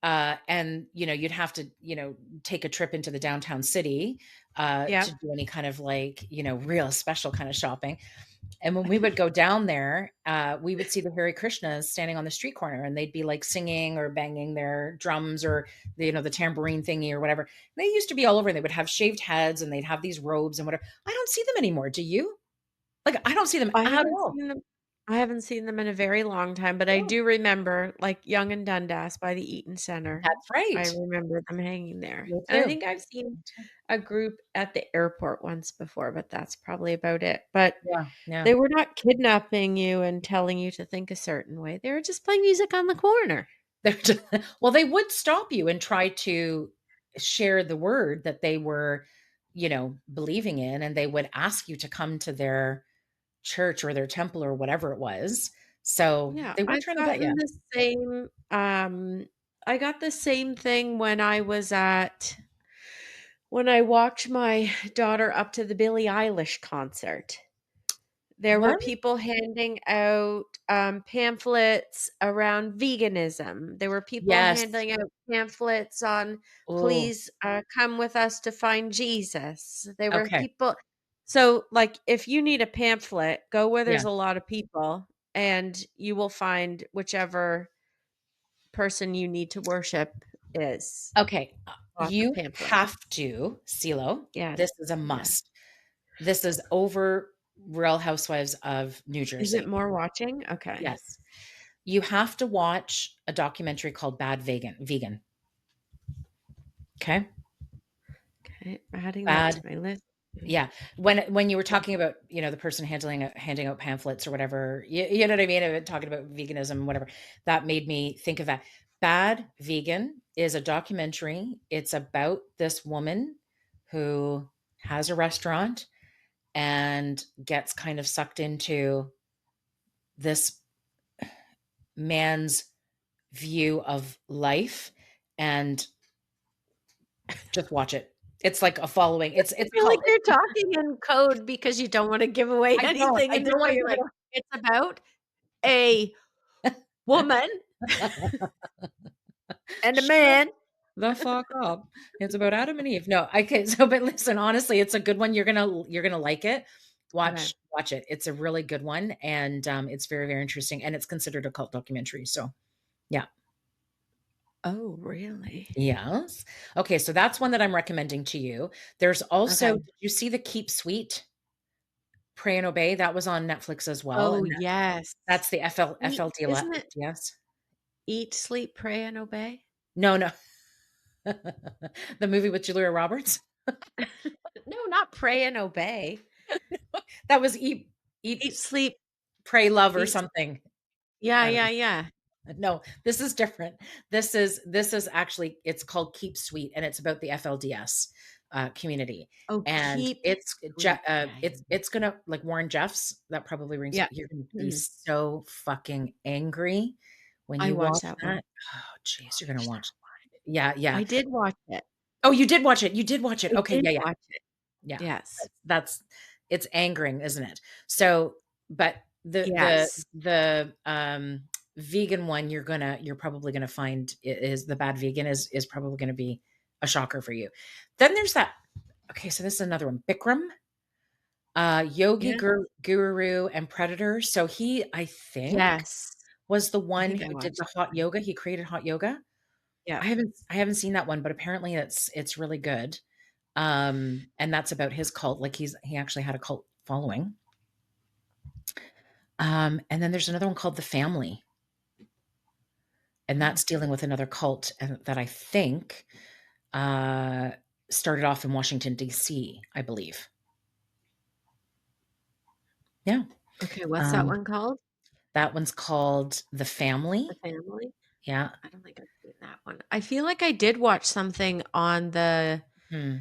[SPEAKER 1] and you'd have to, take a trip into the downtown city
[SPEAKER 2] Yeah.
[SPEAKER 1] to do any kind of, like, real special kind of shopping. And when we would go down there, we would see the Hare Krishnas standing on the street corner, and they'd be like singing or banging their drums, or the tambourine thingy or whatever. They used to be all over. They would have shaved heads, and they'd have these robes and whatever. I don't see them anymore. Do you? Like, I don't see them
[SPEAKER 2] I
[SPEAKER 1] at
[SPEAKER 2] haven't
[SPEAKER 1] all.
[SPEAKER 2] seen them I haven't seen them in a very long time, but I
[SPEAKER 1] Yeah,
[SPEAKER 2] do remember, like, Yonge and Dundas by the Eaton Center.
[SPEAKER 1] that's
[SPEAKER 2] I
[SPEAKER 1] right.
[SPEAKER 2] remember them hanging there,
[SPEAKER 1] Me
[SPEAKER 2] and I
[SPEAKER 1] too.
[SPEAKER 2] think I've seen
[SPEAKER 1] Me too.
[SPEAKER 2] a group at the airport once before, but that's probably about it, but
[SPEAKER 1] Yeah, yeah.
[SPEAKER 2] they were not kidnapping you and telling you to think a certain way, they were just playing music on the corner.
[SPEAKER 1] They're just, well, they would stop you and try to share the word that they were, believing in, and they would ask you to come to their church or their temple or whatever it was. So
[SPEAKER 2] Yeah,
[SPEAKER 1] they were
[SPEAKER 2] I've
[SPEAKER 1] trying to get
[SPEAKER 2] gotten
[SPEAKER 1] you.
[SPEAKER 2] the same, I got the same thing when I walked my daughter up to the Billie Eilish concert. There were
[SPEAKER 1] What?
[SPEAKER 2] people handing out, pamphlets around veganism. There were people
[SPEAKER 1] Yes.
[SPEAKER 2] handing out pamphlets on,
[SPEAKER 1] Oh,
[SPEAKER 2] "Please, come with us to find Jesus." There were
[SPEAKER 1] okay.
[SPEAKER 2] people so, like, if you need a pamphlet, go where
[SPEAKER 1] Yeah.
[SPEAKER 2] there's a lot of people, and you will find whichever person you need to worship is
[SPEAKER 1] Okay.
[SPEAKER 2] got the
[SPEAKER 1] You
[SPEAKER 2] pamphlet.
[SPEAKER 1] have to, CeeLo,
[SPEAKER 2] Yeah,
[SPEAKER 1] this is a
[SPEAKER 2] yeah.
[SPEAKER 1] must. This is over Real Housewives of New
[SPEAKER 2] Is it
[SPEAKER 1] Jersey.
[SPEAKER 2] more watching? Okay.
[SPEAKER 1] Yes. You have to watch a documentary called Bad Vegan. Okay?
[SPEAKER 2] Okay, adding that to
[SPEAKER 1] Bad.
[SPEAKER 2] my list.
[SPEAKER 1] Yeah. When you were talking about, the person handing out pamphlets or whatever, you know what I mean? Talking about veganism, whatever, that made me think of that. Bad Vegan is a documentary. It's about this woman who has a restaurant and gets kind of sucked into this man's view of life, and just watch it. It's like a following.
[SPEAKER 2] I
[SPEAKER 1] It's
[SPEAKER 2] feel like
[SPEAKER 1] called
[SPEAKER 2] you're talking in code because you don't wanna give away anything
[SPEAKER 1] I
[SPEAKER 2] in this
[SPEAKER 1] don't
[SPEAKER 2] way.
[SPEAKER 1] wanna
[SPEAKER 2] You're
[SPEAKER 1] give
[SPEAKER 2] like, "It's about a
[SPEAKER 1] it
[SPEAKER 2] woman and a
[SPEAKER 1] Shut
[SPEAKER 2] man."
[SPEAKER 1] the fuck up. It's about Adam and Eve. No, okay, so but listen, honestly, it's a good one. You're gonna like it.
[SPEAKER 2] Okay.
[SPEAKER 1] Watch it. It's a really good one, and, it's very, very interesting, and it's considered a cult documentary, so, yeah.
[SPEAKER 2] Oh, really?
[SPEAKER 1] Yes. Okay, so that's one that I'm recommending to you. There's also,
[SPEAKER 2] Okay.
[SPEAKER 1] did you see the Keep Sweet? Pray and Obey, that was on Netflix as well,
[SPEAKER 2] Oh,
[SPEAKER 1] and
[SPEAKER 2] yes.
[SPEAKER 1] that's the
[SPEAKER 2] Eat isn't it
[SPEAKER 1] FLDS.
[SPEAKER 2] Eat, Sleep, Pray, and Obey?
[SPEAKER 1] No, no. The movie with Julia Roberts?
[SPEAKER 2] No, not Pray and Obey.
[SPEAKER 1] That was Eat,
[SPEAKER 2] Eat, Sleep,
[SPEAKER 1] Pray, Love or
[SPEAKER 2] Eat
[SPEAKER 1] something.
[SPEAKER 2] Yeah,
[SPEAKER 1] I don't
[SPEAKER 2] yeah, yeah.
[SPEAKER 1] No, this is different. This is actually it's called Keep Sweet, and it's about the FLDS, community,
[SPEAKER 2] Oh,
[SPEAKER 1] and
[SPEAKER 2] Keep Sweet. Yeah, yeah.
[SPEAKER 1] it's gonna like Warren Jeffs, that probably rings
[SPEAKER 2] Yeah.
[SPEAKER 1] you're gonna be
[SPEAKER 2] Mhm.
[SPEAKER 1] so fucking angry when
[SPEAKER 2] I
[SPEAKER 1] you
[SPEAKER 2] watched
[SPEAKER 1] watch
[SPEAKER 2] that one.
[SPEAKER 1] that. Oh, jeez, you're
[SPEAKER 2] I
[SPEAKER 1] gonna
[SPEAKER 2] watched that
[SPEAKER 1] watch Yeah, yeah.
[SPEAKER 2] I did watch it.
[SPEAKER 1] Oh, you did watch it, you did watch it.
[SPEAKER 2] I
[SPEAKER 1] Okay,
[SPEAKER 2] did
[SPEAKER 1] yeah, yeah,
[SPEAKER 2] watch it.
[SPEAKER 1] yeah.
[SPEAKER 2] Yes.
[SPEAKER 1] That's it's angering, isn't it? So, but
[SPEAKER 2] Yes.
[SPEAKER 1] vegan one, you're probably gonna find is the bad vegan is probably gonna be a shocker for you. Then there's that okay, so this is another one, Bikram, Yogi
[SPEAKER 2] Yeah.
[SPEAKER 1] Guru and Predator. So he, I think,
[SPEAKER 2] Yes.
[SPEAKER 1] was the
[SPEAKER 2] I
[SPEAKER 1] one
[SPEAKER 2] think
[SPEAKER 1] who
[SPEAKER 2] I
[SPEAKER 1] did
[SPEAKER 2] watched
[SPEAKER 1] the
[SPEAKER 2] that
[SPEAKER 1] hot
[SPEAKER 2] one.
[SPEAKER 1] yoga. He created hot yoga.
[SPEAKER 2] Yeah.
[SPEAKER 1] I haven't seen that one, but apparently it's really good. And that's about his cult. Like he actually had a cult following. And then there's another one called The Family, and
[SPEAKER 2] Oh,
[SPEAKER 1] that's dealing with another cult and that I think uh, started off in Washington D.C., I believe. Yeah,
[SPEAKER 2] okay, what's that
[SPEAKER 1] um,
[SPEAKER 2] one called?
[SPEAKER 1] that one's called The
[SPEAKER 2] The
[SPEAKER 1] Family.
[SPEAKER 2] Family?
[SPEAKER 1] Yeah.
[SPEAKER 2] I don't think I've seen that one. I feel like I did watch something on the
[SPEAKER 1] Hmm.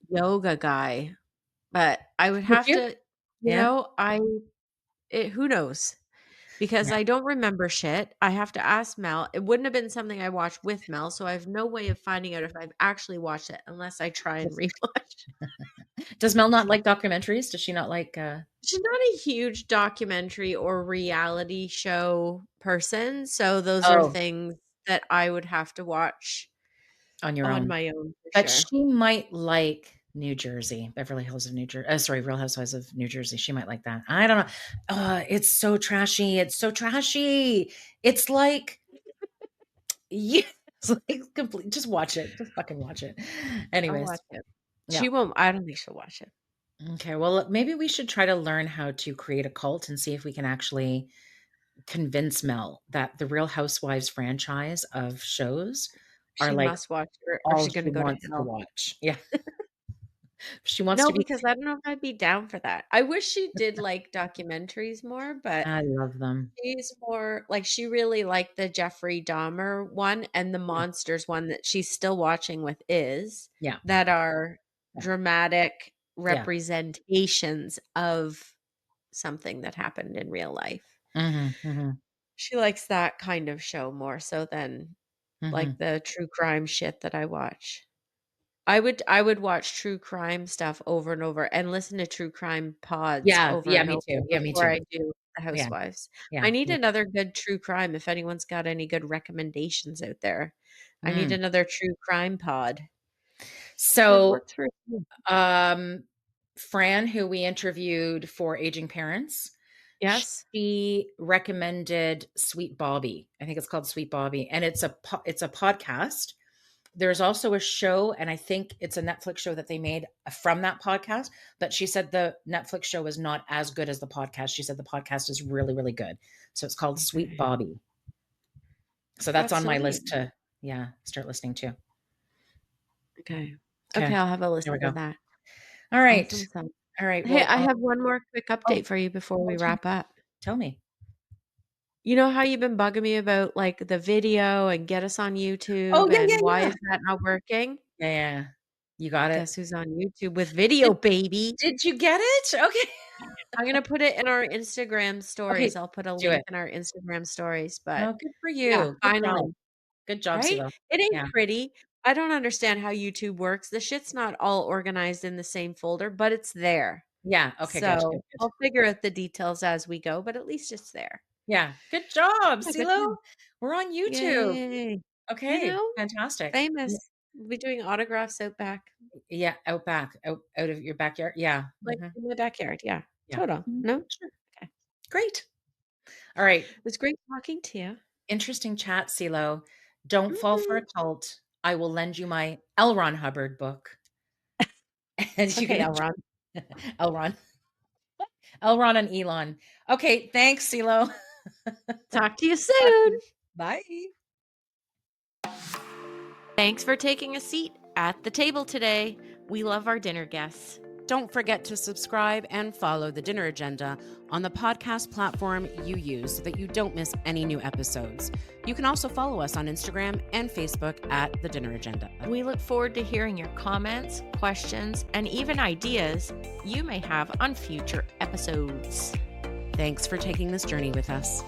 [SPEAKER 2] yoga guy, but I would
[SPEAKER 1] Did
[SPEAKER 2] have
[SPEAKER 1] you?
[SPEAKER 2] to
[SPEAKER 1] Yeah.
[SPEAKER 2] who knows? Because
[SPEAKER 1] Yeah.
[SPEAKER 2] I don't remember shit. I have to ask Mel. It wouldn't have been something I watched with Mel, so I have no way of finding out if I've actually watched it unless I try and rewatch.
[SPEAKER 1] Does Mel not like documentaries? Does she not like
[SPEAKER 2] She's not a huge documentary or reality show person, so those are
[SPEAKER 1] oh,
[SPEAKER 2] things that I would have to watch
[SPEAKER 1] on your
[SPEAKER 2] on
[SPEAKER 1] own?
[SPEAKER 2] my own for
[SPEAKER 1] But
[SPEAKER 2] sure.
[SPEAKER 1] she might like New Jersey, Beverly Hills of New Jersey. Sorry, Real Housewives of New Jersey. She might like that. I don't know. It's so trashy. It's so trashy. It's like, yeah, it's like complete. Just watch it. Just fucking watch it.
[SPEAKER 2] I'll watch
[SPEAKER 1] Anyways,
[SPEAKER 2] it.
[SPEAKER 1] yeah.
[SPEAKER 2] She won't I don't think she'll watch it.
[SPEAKER 1] Okay. Well, maybe we should try to learn how to create a cult and see if we can actually convince Mel that the Real Housewives franchise of shows are
[SPEAKER 2] She
[SPEAKER 1] like
[SPEAKER 2] must watch it or
[SPEAKER 1] all
[SPEAKER 2] she's
[SPEAKER 1] she
[SPEAKER 2] gonna go to
[SPEAKER 1] wants to
[SPEAKER 2] hell.
[SPEAKER 1] watch. Yeah. She wants
[SPEAKER 2] No,
[SPEAKER 1] to be.
[SPEAKER 2] because I don't know if I'd be down for that. I wish she did like documentaries more, but
[SPEAKER 1] I love them.
[SPEAKER 2] she's more like she really liked the Jeffrey Dahmer one and the
[SPEAKER 1] Yeah.
[SPEAKER 2] Monsters one that she's still watching with
[SPEAKER 1] Yeah.
[SPEAKER 2] that are
[SPEAKER 1] Yeah.
[SPEAKER 2] dramatic
[SPEAKER 1] Yeah.
[SPEAKER 2] representations of something that happened in real life.
[SPEAKER 1] Mhm, mhm,
[SPEAKER 2] She likes that kind of show more so than like
[SPEAKER 1] mhm.
[SPEAKER 2] the true crime shit that I watch. I would watch true crime stuff over and over and listen to true crime pods
[SPEAKER 1] Yeah,
[SPEAKER 2] over
[SPEAKER 1] yeah,
[SPEAKER 2] and
[SPEAKER 1] me
[SPEAKER 2] over
[SPEAKER 1] too. Yeah, me
[SPEAKER 2] before
[SPEAKER 1] too.
[SPEAKER 2] I do The
[SPEAKER 1] Yeah,
[SPEAKER 2] Housewives. I
[SPEAKER 1] yeah,
[SPEAKER 2] need
[SPEAKER 1] me
[SPEAKER 2] another good true crime if anyone's got any good recommendations out there. I need
[SPEAKER 1] mm.
[SPEAKER 2] another true crime pod. What
[SPEAKER 1] So,
[SPEAKER 2] works for you?
[SPEAKER 1] um, Fran, who we interviewed for Aging Parents,
[SPEAKER 2] Yes?
[SPEAKER 1] she recommended Sweet Bobby. I think it's called Sweet Bobby, and it's a podcast. There's also a show, and I think it's a Netflix show that they made from that podcast, but she said the Netflix show is not as good as the podcast. She said the podcast is really, really good. So it's called Sweet
[SPEAKER 2] Okay.
[SPEAKER 1] Bobby. So that's
[SPEAKER 2] That's
[SPEAKER 1] on my
[SPEAKER 2] sweet.
[SPEAKER 1] list to, yeah, start listening to.
[SPEAKER 2] Okay. Okay,
[SPEAKER 1] Okay,
[SPEAKER 2] I'll have a
[SPEAKER 1] there we
[SPEAKER 2] listen to
[SPEAKER 1] go.
[SPEAKER 2] that.
[SPEAKER 1] All right.
[SPEAKER 2] Awesome sauce.
[SPEAKER 1] All right.
[SPEAKER 2] Hey,
[SPEAKER 1] Well,
[SPEAKER 2] I have one more quick
[SPEAKER 1] oh,
[SPEAKER 2] update for you before
[SPEAKER 1] oh,
[SPEAKER 2] we wrap up.
[SPEAKER 1] tell me.
[SPEAKER 2] You know how you've been bugging me about, like, the video and get us on
[SPEAKER 1] Oh,
[SPEAKER 2] YouTube
[SPEAKER 1] yeah, yeah,
[SPEAKER 2] and why
[SPEAKER 1] yeah.
[SPEAKER 2] is that not working?
[SPEAKER 1] Yeah, yeah. You got it.
[SPEAKER 2] Guess who's on YouTube with
[SPEAKER 1] Did
[SPEAKER 2] video, baby?
[SPEAKER 1] did you get it? Okay.
[SPEAKER 2] I'm gonna put it in our Instagram
[SPEAKER 1] Okay,
[SPEAKER 2] stories. I'll put a
[SPEAKER 1] do
[SPEAKER 2] link
[SPEAKER 1] it.
[SPEAKER 2] in our Instagram stories, but
[SPEAKER 1] Oh, good for
[SPEAKER 2] yeah,
[SPEAKER 1] you. Good job.
[SPEAKER 2] finally,
[SPEAKER 1] Good job,
[SPEAKER 2] right?
[SPEAKER 1] CeeLo.
[SPEAKER 2] It ain't
[SPEAKER 1] Yeah.
[SPEAKER 2] pretty. I don't understand how YouTube works. The shit's not all organized in the same folder, but it's there.
[SPEAKER 1] Yeah. Okay, good, good,
[SPEAKER 2] So,
[SPEAKER 1] good.
[SPEAKER 2] I'll figure out the details as we go, but at least it's there.
[SPEAKER 1] Yeah. Good job,
[SPEAKER 2] Yeah, good
[SPEAKER 1] CeeLo.
[SPEAKER 2] job.
[SPEAKER 1] We're on YouTube.
[SPEAKER 2] Yay. You
[SPEAKER 1] Okay,
[SPEAKER 2] know,
[SPEAKER 1] fantastic.
[SPEAKER 2] famous. We'll be doing autographs out back,
[SPEAKER 1] Yeah, out back, out of your backyard. Yeah.
[SPEAKER 2] like,
[SPEAKER 1] Mhm.
[SPEAKER 2] in my backyard, yeah.
[SPEAKER 1] Yeah.
[SPEAKER 2] Total.
[SPEAKER 1] Mhm.
[SPEAKER 2] No?
[SPEAKER 1] Sure.
[SPEAKER 2] Okay.
[SPEAKER 1] Great. All right.
[SPEAKER 2] It was great talking to you.
[SPEAKER 1] Interesting chat, CeeLo. Don't fall for
[SPEAKER 2] Mhm.
[SPEAKER 1] a cult. I will lend you my L. Ron Hubbard book, and you can
[SPEAKER 2] Okay, I'll
[SPEAKER 1] enjoy
[SPEAKER 2] run.
[SPEAKER 1] L. Ron. Elron and Elon. Okay, thanks, CeeLo.
[SPEAKER 2] Talk to you
[SPEAKER 1] Talk to
[SPEAKER 2] soon.
[SPEAKER 1] you. Bye.
[SPEAKER 2] Thanks for taking a seat at the table today. We love our dinner guests.
[SPEAKER 1] Don't forget to subscribe and follow The Dinner Agenda on the podcast platform you use so that you don't miss any new episodes. You can also follow us on Instagram and Facebook at The Dinner Agenda.
[SPEAKER 2] We look forward to hearing your comments, questions, and even ideas you may have on future episodes.
[SPEAKER 1] Thanks for taking this journey with us.